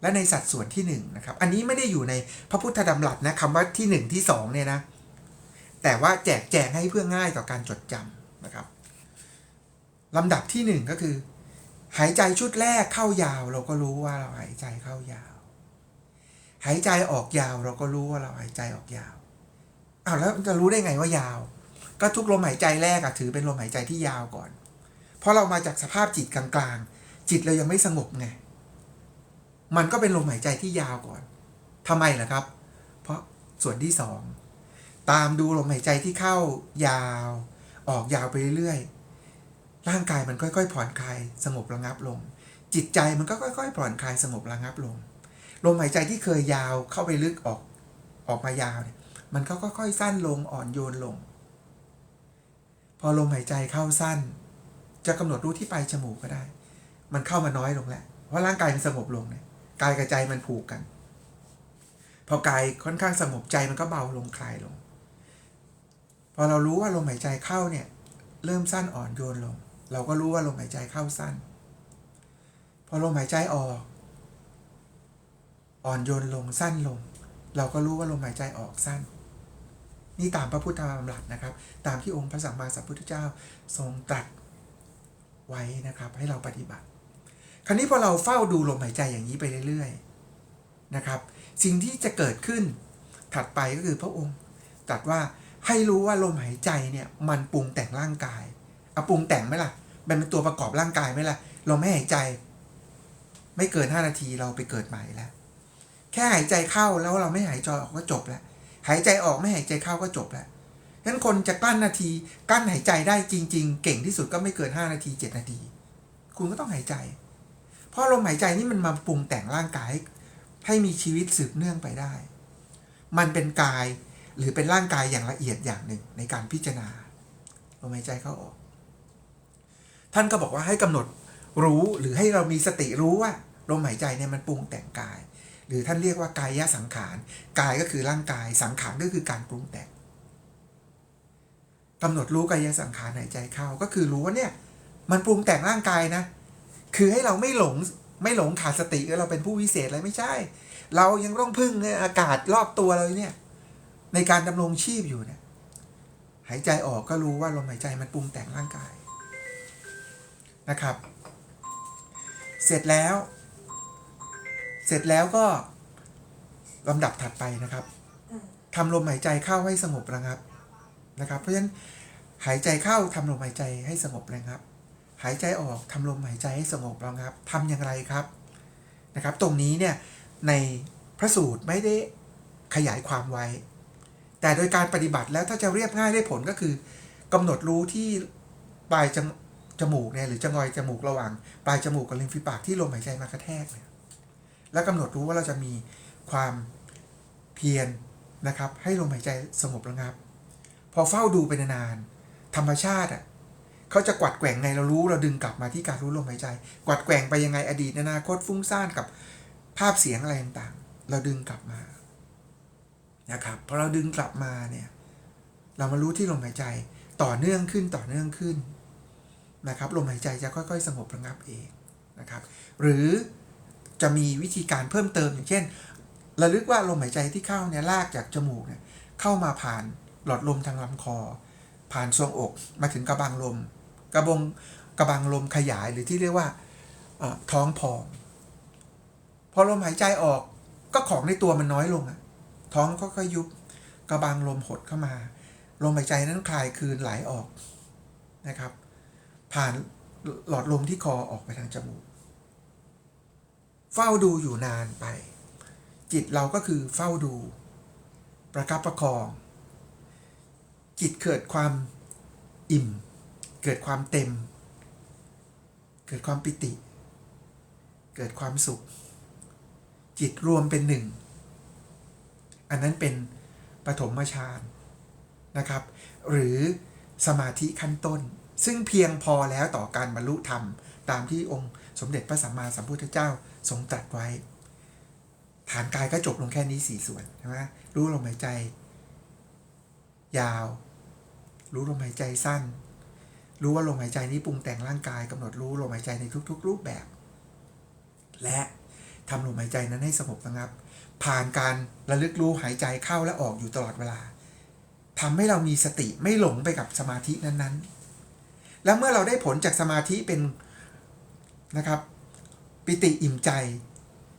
และในสัดส่วนที่1นะครับอันนี้ไม่ได้อยู่ในพระพุทธดำรัสนะคำว่าที่1ที่2เนี่ยนะแต่ว่าแจกแจงให้เพื่อง่ายต่อการจดจำนะครับลำดับที่1ก็คือหายใจชุดแรกเข้ายาวเราก็รู้ว่าเราหายใจเข้ายาวหายใจออกยาวเราก็รู้ว่าเราหายใจออกยาวอ้าวแล้วจะรู้ได้ไงว่ายาวก็ทุกลมหายใจแรกถือเป็นลมหายใจที่ยาวก่อนเพราะเรามาจากสภาพจิตกลางๆจิตเรายังไม่สงบไงมันก็เป็นลมหายใจที่ยาวก่อนทำไมล่ะครับเพราะส่วนที่2ตามดูลมหายใจที่เข้ายาวออกยาวไปเรื่อยๆร่างกายมันค่อยๆผ่อนคลายสงบระงับลงจิตใจมันก็ค่อยๆผ่อนคลายสงบระงับลงลมหายใจที่เคยยาวเข้าไปลึกออกมายาวเนี่ยมันก็ค่อยๆสั้นลงอ่อนโยนลงพอลมหายใจเข้าสั้นจะกำหนดรู้ที่ปลายจมูกก็ได้มันเข้ามาน้อยลงแล้วเพราะร่างกายมันสงบลงเนี่ยกายกับใจมันผูกกันพอกายค่อนข้างสงบใจมันก็เบาลงคลายลงพอเรารู้ว่าลมหายใจเข้าเนี่ยเริ่มสั้นอ่อนโยนลงเราก็รู้ว่าลมหายใจเข้าสั้นพอลมหายใจออกอ่อนโยนลงสั้นลงเราก็รู้ว่าลมหายใจออกสั้นนี่ตามพระพุทธดำรัสนะครับตามที่องค์พระสัมมาสัมพุทธเจ้าทรงตรัสไว้นะครับให้เราปฏิบัติคราวนี้พอเราเฝ้าดูลมหายใจอย่างนี้ไปเรื่อยๆนะครับสิ่งที่จะเกิดขึ้นถัดไปก็คือพระองค์ตรัสว่าให้รู้ว่าลมหายใจเนี่ยมันปรุงแต่งร่างกายปรุงแต่งไหมล่ะมันเป็นตัวประกอบร่างกายไหมล่ะเราไม่หายใจไม่เกิน5นาทีเราไปเกิดใหม่แล้วแค่หายใจเข้าแล้วเราไม่หายใจออกก็จบแล้วหายใจออกไม่หายใจเข้าก็จบแล้วฉะนั้นคนจะกลั้นหายใจได้จริงๆเก่งที่สุดก็ไม่เกิน5นาที7นาทีคุณก็ต้องหายใจเพราะลมหายใจนี่มันมาปรุงแต่งร่างกายให้มีชีวิตสืบเนื่องไปได้มันเป็นกายหรือเป็นร่างกายอย่างละเอียดอย่างหนึ่งในการพิจารณาลมหายใจเข้าออกท่านก็บอกว่าให้กำหนดรู้หรือให้เรามีสติรู้ว่าลมหายใจเนี่ยมันปรุงแต่งกายหรือท่านเรียกว่ากายสังขารกายก็คือร่างกายสังขารก็คือการปรุงแต่งกำหนดรู้กายสังขารหายใจเข้าก็คือรู้ว่าเนี่ยมันปรุงแต่งร่างกายนะคือให้เราไม่หลงขาดสติเราเป็นผู้วิเศษอะไรไม่ใช่เรายังต้องพึ่งอากาศรอบตัวเราเนี่ยในการดำรงชีพอยู่เนี่ยหายใจออกก็รู้ว่าลมหายใจมันปรุงแต่งร่างกายนะครับเสร็จแล้วก็ลำดับถัดไปนะครับทำลมหายใจเข้าให้สงบระงับนะครับเพราะฉะนั้นหายใจเข้าทำลมหายใจให้สงบระงับหายใจออกทำลมหายใจให้สงบระงับทำอย่างไรครับนะครับตรงนี้เนี่ยในพระสูตรไม่ได้ขยายความไว้แต่โดยการปฏิบัติแล้วถ้าจะเรียบง่ายได้ผลก็คือกำหนดรู้ที่ปลายจมูกเนี่ยหรือจะงอยจมูกระหว่างปลายจมูกกับริมฝีปากที่ลมหายใจมากระแทกเนี่ยแล้วกำหนดรู้ว่าเราจะมีความเพียรนะครับให้ลมหายใจสงบระงับพอเฝ้าดูไปนานๆธรรมชาติเขาจะกวัดแกว่งไงเรารู้เราดึงกลับมาที่การรู้ลมหายใจกวัดแกว่งไปยังไงอดีตอนาคตฟุ้งซ่านกับภาพเสียงอะไรต่างๆเราดึงกลับมานะครับพอเราดึงกลับมาเนี่ยเรามารู้ที่ลมหายใจต่อเนื่องขึ้นนะครับลมหายใจจะค่อยๆสงบระงับเองนะครับหรือจะมีวิธีการเพิ่มเติมอย่างเช่นระลึกว่าลมหายใจที่เข้าเนี่ยลากจากจมูกเนี่ยเข้ามาผ่านหลอดลมทางลำคอผ่านทรวงอกมาถึงกระบังลมกระบังลมขยายหรือที่เรียกว่าท้องพองพอลมหายใจออกก็ของในตัวมันน้อยลงท้องก็ค่อยยุบกระบังลมหดเข้ามาลมหายใจนั้นคลายคืนไหลออกนะครับผ่านหลอดลมที่คอออกไปทางจมูก เฝ้าดูอยู่นานไปจิตเราก็คือเฝ้าดูประคับประคองจิตเกิดความอิ่มเกิดความเต็มเกิดความปิติเกิดความสุขจิตรวมเป็นหนึ่งอันนั้นเป็นปฐมฌานนะครับหรือสมาธิขั้นต้นซึ่งเพียงพอแล้วต่อการบรรลุธรรมตามที่องค์สมเด็จพระสัมมาสัมพุทธเจ้าทรงตรัสไว้ฐานกายก็จบลงแค่นี้4ส่วนใช่ไหมรู้ลมหายใจยาวรู้ลมหายใจสั้นรู้ว่าลมหายใจนี้ปรุงแต่งร่างกายกำหนดรู้ลมหายใจในทุกๆรูปแบบและทำลมหายใจนั้นให้สงบระงับผ่านการระลึกรู้หายใจเข้าและออกอยู่ตลอดเวลาทำให้เรามีสติไม่หลงไปกับสมาธินั้นๆแล้วเมื่อเราได้ผลจากสมาธิเป็นนะครับปิติอิ่มใจ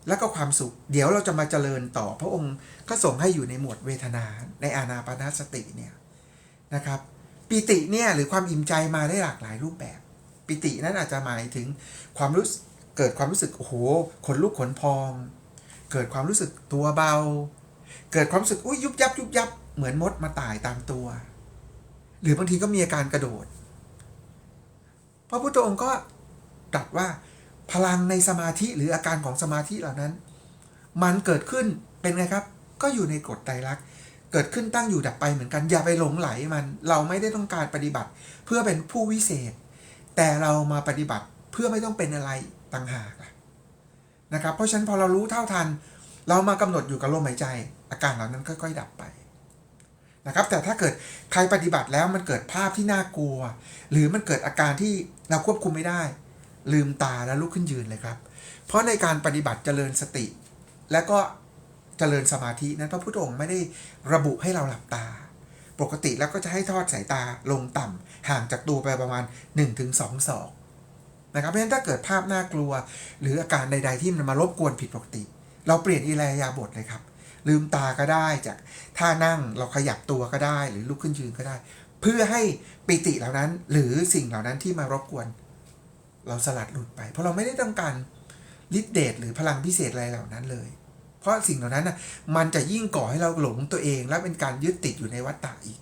แล้วก็ความสุขเดี๋ยวเราจะมาเจริญต่อพระองค์ก็ส่งให้อยู่ในหมวดเวทนาในอานาปานสติเนี่ยนะครับปิติเนี่ยหรือความอิ่มใจมาได้หลากหลายรูปแบบปิตินั้นอาจจะหมายถึงความรู้เกิดความรู้สึกโอ้โหขนลุกขนพองเกิดความรู้สึกตัวเบาเกิดความรู้สึกอุ้ยยุบยับยุบยับเหมือนมดมาต่ายตามตัวหรือบางทีก็มีอาการกระโดดพระพุทธองค์ก็ตรัสว่าพลังในสมาธิหรืออาการของสมาธิเหล่านั้นมันเกิดขึ้นเป็นไงครับก็อยู่ในกฎไตรลักษณ์เกิดขึ้นตั้งอยู่ดับไปเหมือนกันอย่าไปหลงไหลมันเราไม่ได้ต้องการปฏิบัติเพื่อเป็นผู้วิเศษแต่เรามาปฏิบัติเพื่อไม่ต้องเป็นอะไรต่างหากนะครับเพราะฉะนั้นพอเรารู้เท่าทันเรามากำหนดอยู่กับลมหายใจอาการเหล่านั้นค่อยๆดับไปนะครับแต่ถ้าเกิดใครปฏิบัติแล้วมันเกิดภาพที่น่ากลัวหรือมันเกิดอาการที่เราควบคุมไม่ได้ลืมตาแล้วลุกขึ้นยืนเลยครับเพราะในการปฏิบัติเจริญสติและก็เจริญสมาธินั้นพระพุทธองค์ไม่ได้ระบุให้เราหลับตาปกติแล้วก็จะให้ทอดสายตาลงต่ำห่างจากตัวไปประมาณ 1-2 ศอกนะครับเพราะฉะนั้นถ้าเกิดภาพน่ากลัวหรืออาการใดๆที่มันมารบกวนผิดปกติเราเปลี่ยนอิริยาบถเลยครับลืมตาก็ได้จากท่านั่งเราขยับตัวก็ได้หรือลุกขึ้นยืนก็ได้เพื่อให้ปิติเหล่านั้นหรือสิ่งเหล่านั้นที่มารบกวนเราสลัดหลุดไปเพราะเราไม่ได้ต้องการฤทธิ์เดชหรือพลังพิเศษอะไรเหล่านั้นเลยเพราะสิ่งเหล่านั้นนะมันจะยิ่งก่อให้เราหลงตัวเองและเป็นการยึดติดอยู่ในวัฏฏะอีก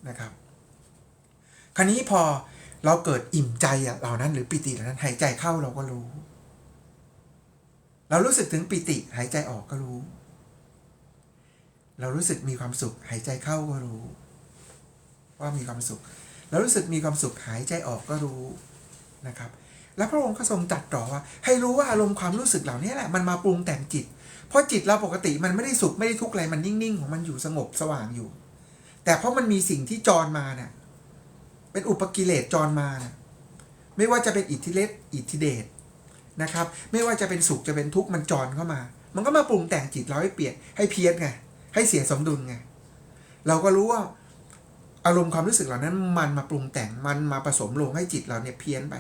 นะครับคราวนี้พอเราเกิดอิ่มใจเหล่านั้นหรือปิติเหล่านั้นหายใจเข้าเราก็รู้เรารู้สึกถึงปิติหายใจออกก็รู้เรารู้สึกมีความสุขหายใจเข้าก็รู้ว่ามีความสุขเรารู้สึกมีความสุขหายใจออกก็รู้นะครับแล้วพระองค์ก็ทรงตรัสต่อว่าให้รู้ว่าอารมณ์ความรู้สึกเหล่านี้แหละมันมาปรุงแต่งจิตเพราะจิตเราปกติมันไม่ได้สุขไม่ได้ทุกข์อะไรมันนิ่งๆของมันอยู่สงบสว่างอยู่แต่เพราะมันมีสิ่งที่จรมาเนี่ยเป็นอุปกิเลสจรมาเนี่ยไม่ว่าจะเป็นอิทธิฤทธิ์อิทธิเดชนะครับไม่ว่าจะเป็นสุขจะเป็นทุกข์มันจรเข้ามามันก็มาปรุงแต่งจิตเราให้เปลี่ยนให้เพี้ยนไงให้เสียสมดุลไงเราก็รู้ว่าอารมณ์ความรู้สึกเหล่านั้นมันมาปรุงแต่งมันมาผสมลงให้จิตเราเนี่ยเพี้ยนไป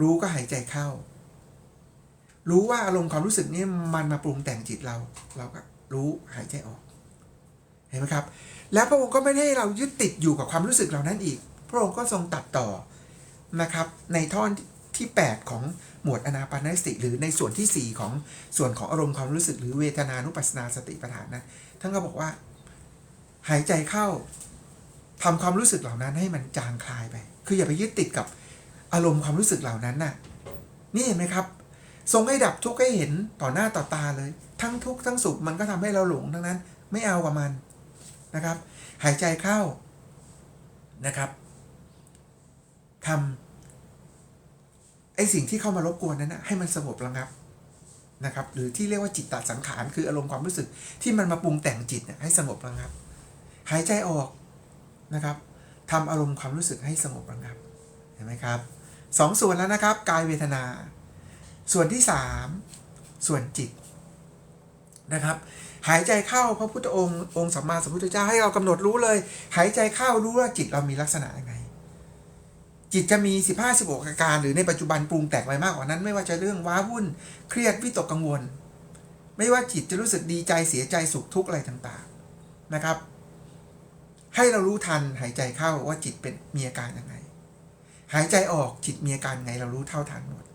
รู้ก็หายใจเข้ารู้ว่าอารมณ์ความรู้สึกนี้มันมาปรุงแต่งจิตเราก็รู้หายใจออกเห็นไหมครับแล้วพระองค์ก็ไม่ได้ให้เรายึดติดอยู่กับความรู้สึกเหล่านั้นอีกพระองค์ก็ทรงตัดต่อนะครับในท่อนที่8ของหมวดอานาปานสติหรือในส่วนที่4ของส่วนของอารมณ์ความรู้สึกหรือเวทนานุปัสสนาสติปัฏฐานนะท่านก็บอกว่าหายใจเข้าทำความรู้สึกเหล่านั้นให้มันจางคลายไปคืออย่าไปยึดติดกับอารมณ์ความรู้สึกเหล่านั้นน่ะนี่เห็นไหมครับทรงให้ดับทุกข์ให้เห็นต่อหน้าต่อตาเลยทั้งทุกข์ทั้งสุขมันก็ทำให้เราหลงทั้งนั้นไม่เอากับมันนะครับหายใจเข้านะครับทำไอ้สิ่งที่เข้ามารบกวนนั้นนะให้มันสงบระงับนะครับหรือที่เรียกว่าจิตตสังขารคืออารมณ์ความรู้สึกที่มันมาปรุงแต่งจิตให้สงบระงับหายใจออกนะครับทำอารมณ์ความรู้สึกให้สงบระงับเห็นไหมครับ2 ส่วนแล้วนะครับกายเวทนาส่วนที่3ส่วนจิตนะครับหายใจเข้าพระพุทธองค์สัมมาสัมพุทธเจ้าให้เรากำหนดรู้เลยหายใจเข้ารู้ว่าจิตเรามีลักษณะยังไงจิตจะมี15-16อาการหรือในปัจจุบันปรุงแต่งไปมากกว่านั้นไม่ว่าจะเรื่องว้าวุ่นเครียดวิตกกังวลไม่ว่าจิตจะรู้สึกดีใจเสียใจสุขทุกข์อะไรต่างๆนะครับให้เรารู้ทันหายใจเข้าว่าจิตเป็นมีอาการยังไงหายใจออกจิตมีอาการไงเรารู้เท่าทันหมด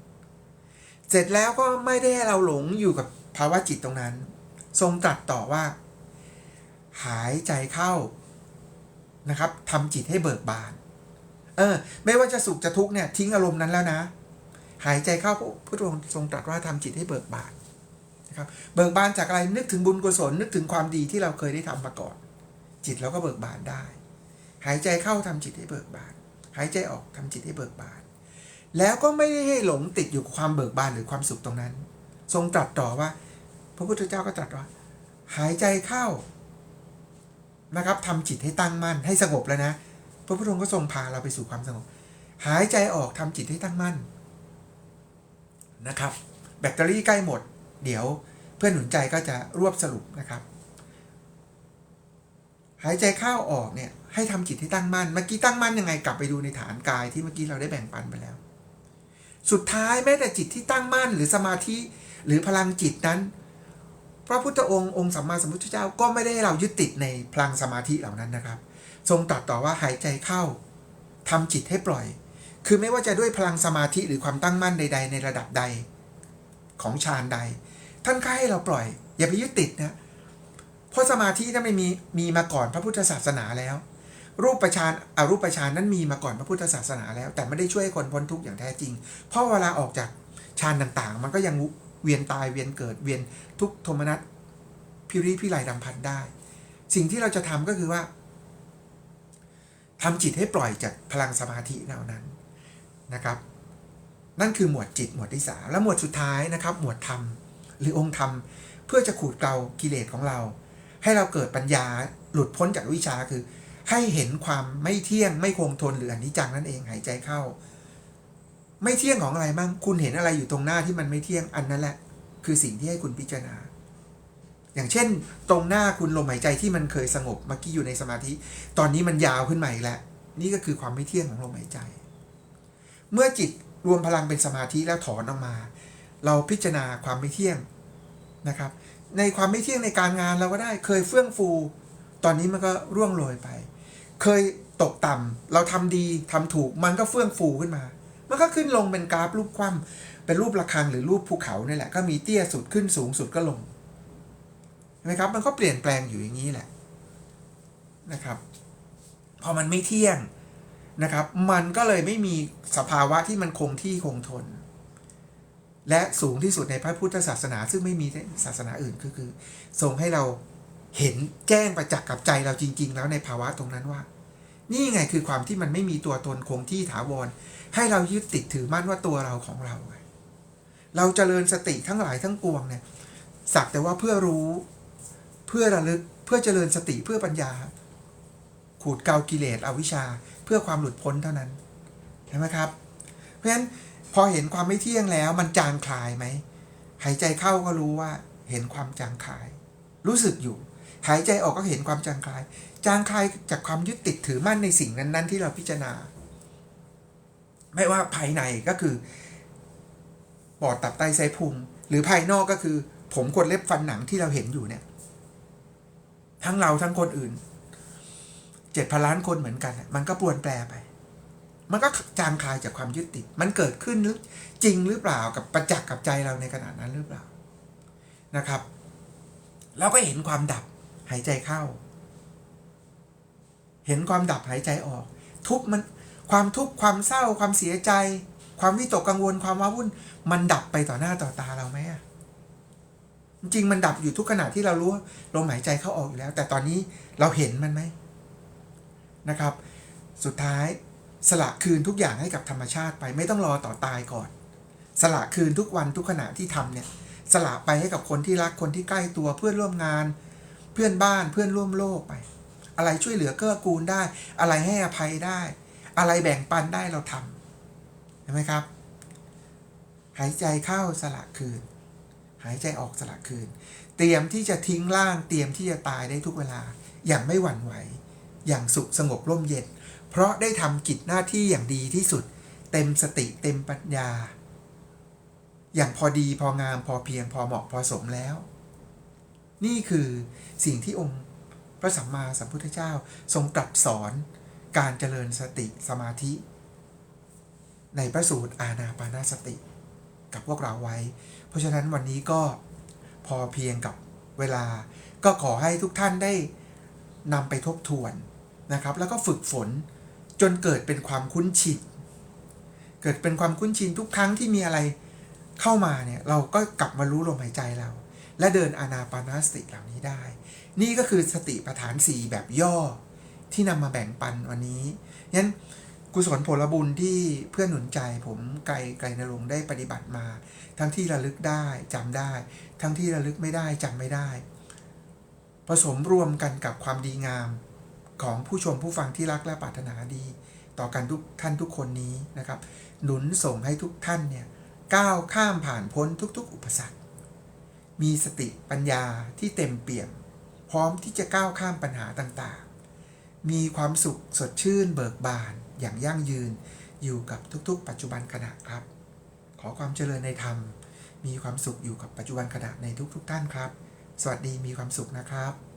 เสร็จแล้วก็ไม่ได้ให้เราหลงอยู่กับภาวะจิตตรงนั้นทรงตรัสต่อว่าหายใจเข้านะครับทำจิตให้เบิกบานไม่ว่าจะสุขจะทุกข์เนี่ยทิ้งอารมณ์นั้นแล้วนะหายใจเข้าพระพุทธองค์ทรงตรัสว่าทำจิตให้เบิกบานนะครับเบิกบานจากอะไรนึกถึงบุญกุศลนึกถึงความดีที่เราเคยได้ทำมาก่อนจิตเราก็เบิกบานได้หายใจเข้าทำจิตให้เบิกบานหายใจออกทำจิตให้เบิกบานแล้วก็ไม่ได้ให้หลงติดอยู่กับความเบิกบานหรือความสุขตรงนั้นทรงตรัสต่อว่าพระพุทธเจ้าก็ตรัสว่าหายใจเข้านะครับทำจิตให้ตั้งมั่นให้สงบแล้วนะพระพุทธองค์ก็ทรงพาเราไปสู่ความสงบหายใจออกทำจิตให้ตั้งมั่นนะครับแบตเตอรี่ใกล้หมดเดี๋ยวเพื่อนหนุนใจก็จะรวบสรุปนะครับหายใจเข้าออกเนี่ยให้ทำจิตให้ตั้งมั่นเมื่อกี้ตั้งมั่นยังไงกลับไปดูในฐานกายที่เมื่อกี้เราได้แบ่งปันไปแล้วสุดท้ายแม้แต่จิตที่ตั้งมั่นหรือสมาธิหรือพลังจิตนั้นพระพุทธองค์สัมมาสัมพุทธเจ้าก็ไม่ได้ให้เรายึดติดในพลังสมาธิเหล่านั้นนะครับทรงตรัสต่อว่าหายใจเข้าทำจิตให้ปล่อยคือไม่ว่าจะด้วยพลังสมาธิหรือความตั้งมั่นใดๆในระดับใดของฌานใดท่านก็ให้เราปล่อยอย่าไปยึดติดนะเพราะสมาธินั้นไม่มีมาก่อนพระพุทธศาสนาแล้วรูปฌานอรูปฌานนั้นมีมาก่อนพระพุทธศาสนาแล้วแต่ไม่ได้ช่วยให้คนพ้นทุกข์อย่างแท้จริงเพราะเวลาออกจากฌานต่างๆมันก็ยังเวียนตายเวียนเกิดเวียนทุกโทมนัสพิริพิไลดำพันได้สิ่งที่เราจะทำก็คือว่าทำจิตให้ปล่อยจากพลังสมาธิเหล่านั้นนะครับนั่นคือหมวดจิตหมวดที่3แล้วหมวดสุดท้ายนะครับหมวดธรรมหรือองค์ธรรมเพื่อจะขูดเกลากิเลสของเราให้เราเกิดปัญญาหลุดพ้นจากวิชาคือให้เห็นความไม่เที่ยงไม่คงทนหรืออนิจจังนั่นเองหายใจเข้าไม่เที่ยงของอะไรบ้างคุณเห็นอะไรอยู่ตรงหน้าที่มันไม่เที่ยงอันนั้นแหละคือสิ่งที่ให้คุณพิจารณาอย่างเช่นตรงหน้าคุณลมหายใจที่มันเคยสงบเมื่อกี้อยู่ในสมาธิตอนนี้มันยาวขึ้นมาอีกแล้วนี่ก็คือความไม่เที่ยงของลมหายใจเมื่อจิตรวมพลังเป็นสมาธิแล้วถอนออกมาเราพิจารณาความไม่เที่ยงนะครับในความไม่เที่ยงในการงานเราก็ได้เคยเฟื่องฟูตอนนี้มันก็ร่วงโรยไปเคยตกต่ำเราทำดีทำถูกมันก็เฟื่องฟูขึ้นมามันก็ขึ้นลงเป็นกราฟรูปคว่ำเป็นรูประฆังหรือรูปภูเขานี่แหละก็มีเตี้ยสุดขึ้นสูงสุดก็ลงใช่ไหมครับมันก็เปลี่ยนแปลงอยู่อย่างนี้แหละนะครับพอมันไม่เที่ยงนะครับมันก็เลยไม่มีสภาวะที่มันคงที่คงทนและสูงที่สุดในพระพุทธศาสนาซึ่งไม่มีศาสนาอื่นคือทรงให้เราเห็นแจ้งประจักษ์กับใจเราจริงๆแล้วในภาวะตรงนั้นว่านี่ไงคือความที่มันไม่มีตัวตนคงที่ถาวรให้เรายึดติดถือมั่นว่าตัวเราของเราเราเจริญสติทั้งหลายทั้งปวงเนี่ยสักแต่ว่าเพื่อรู้เพื่อระลึกเพื่อเจริญสติเพื่อปัญญาขูดเกลากิเลสอวิชชาเพื่อความหลุดพ้นเท่านั้นเห็นไหมครับเพราะฉะนั้นพอเห็นความไม่เที่ยงแล้วมันจางคลายไหมหายใจเข้าก็รู้ว่าเห็นความจางคลายรู้สึกอยู่หายใจออกก็เห็นความจางคลายจากความยึดติดถือมั่นในสิ่งนั้นๆที่เราพิจารณาไม่ว่าภายในก็คือปอดตับไตไส้พุงหรือภายนอกก็คือผมขนเล็บฟันหนังที่เราเห็นอยู่เนี่ยทั้งเราทั้งคนอื่น7,000 ล้านคนเหมือนกันมันก็ปรวนแปรไปมันก็จางคลายจากความยึดติดมันเกิดขึ้นหรือจริงหรือเปล่ากับประจักษ์กับใจเราในขณะนั้นหรือเปล่านะครับเราก็เห็นความดับหายใจเข้าเห็นความดับหายใจออกทุกข์มันความทุกข์ความเศร้าความเสียใจความวิตกกังวลความว้าวุ่นมันดับไปต่อหน้าต่อตาเราไหมจริงมันดับอยู่ทุกขณะที่เรารู้ลมหายใจเข้าออกอยู่แล้วแต่ตอนนี้เราเห็นมันไหมนะครับสุดท้ายสละคืนทุกอย่างให้กับธรรมชาติไปไม่ต้องรอต่อตายก่อนสละคืนทุกวันทุกขณะที่ทำเนี่ยสละไปให้กับคนที่รักคนที่ใกล้ตัวเพื่อนร่วมงานเพื่อนบ้านเพื่อนร่วมโลกไปอะไรช่วยเหลือเกื้อกูลได้อะไรให้อภัยได้อะไรแบ่งปันได้เราทำเห็นไหมครับหายใจเข้าสละคืนหายใจออกสละคืนเตรียมที่จะทิ้งร่างเตรียมที่จะตายได้ทุกเวลาอย่างไม่หวั่นไหวอย่างสุขสงบร่มเย็นเพราะได้ทำกิจหน้าที่อย่างดีที่สุดเต็มสติเต็มปัญญาอย่างพอดีพองามพอเพียงพอเหมาะพอสมแล้วนี่คือสิ่งที่องค์พระสัมมาสัมพุทธเจ้าทรงตรัสสอนการเจริญสติสมาธิในพระสูตรอานาปานสติ กับพวกเราไว้เพราะฉะนั้นวันนี้ก็พอเพียงกับเวลาก็ขอให้ทุกท่านได้นำไปทบทวนนะครับแล้วก็ฝึกฝนจนเกิดเป็นความคุ้นชินเกิดเป็นความคุ้นชินทุกครั้งที่มีอะไรเข้ามาเนี่ยเราก็กลับมารู้ลมหายใจเราและเดินอานาปานสติเหล่านี้ได้นี่ก็คือสติปัฏฐาน4แบบย่อที่นำมาแบ่งปันวันนี้งั้นกุศลผลบุญที่เพื่อนหนุนใจผมไกลนรงค์ได้ปฏิบัติมาทั้งที่ระลึกได้จำได้ทั้งที่ระลึกไม่ได้จำไม่ได้ผสมรวมกันกับความดีงามของผู้ชมผู้ฟังที่รักและปรารถนาดีต่อกันทุกท่านทุกคนนี้นะครับหนุนส่งให้ทุกท่านเนี่ยก้าวข้ามผ่านพ้นทุกๆอุปสรรคมีสติปัญญาที่เต็มเปี่ยมพร้อมที่จะก้าวข้ามปัญหาต่างๆมีความสุขสดชื่นเบิกบานอย่างยั่งยืนอยู่กับทุกๆปัจจุบันขณะครับขอความเจริญในธรรมมีความสุขอยู่กับปัจจุบันขณะในทุกๆท่านครับสวัสดีมีความสุขนะครับ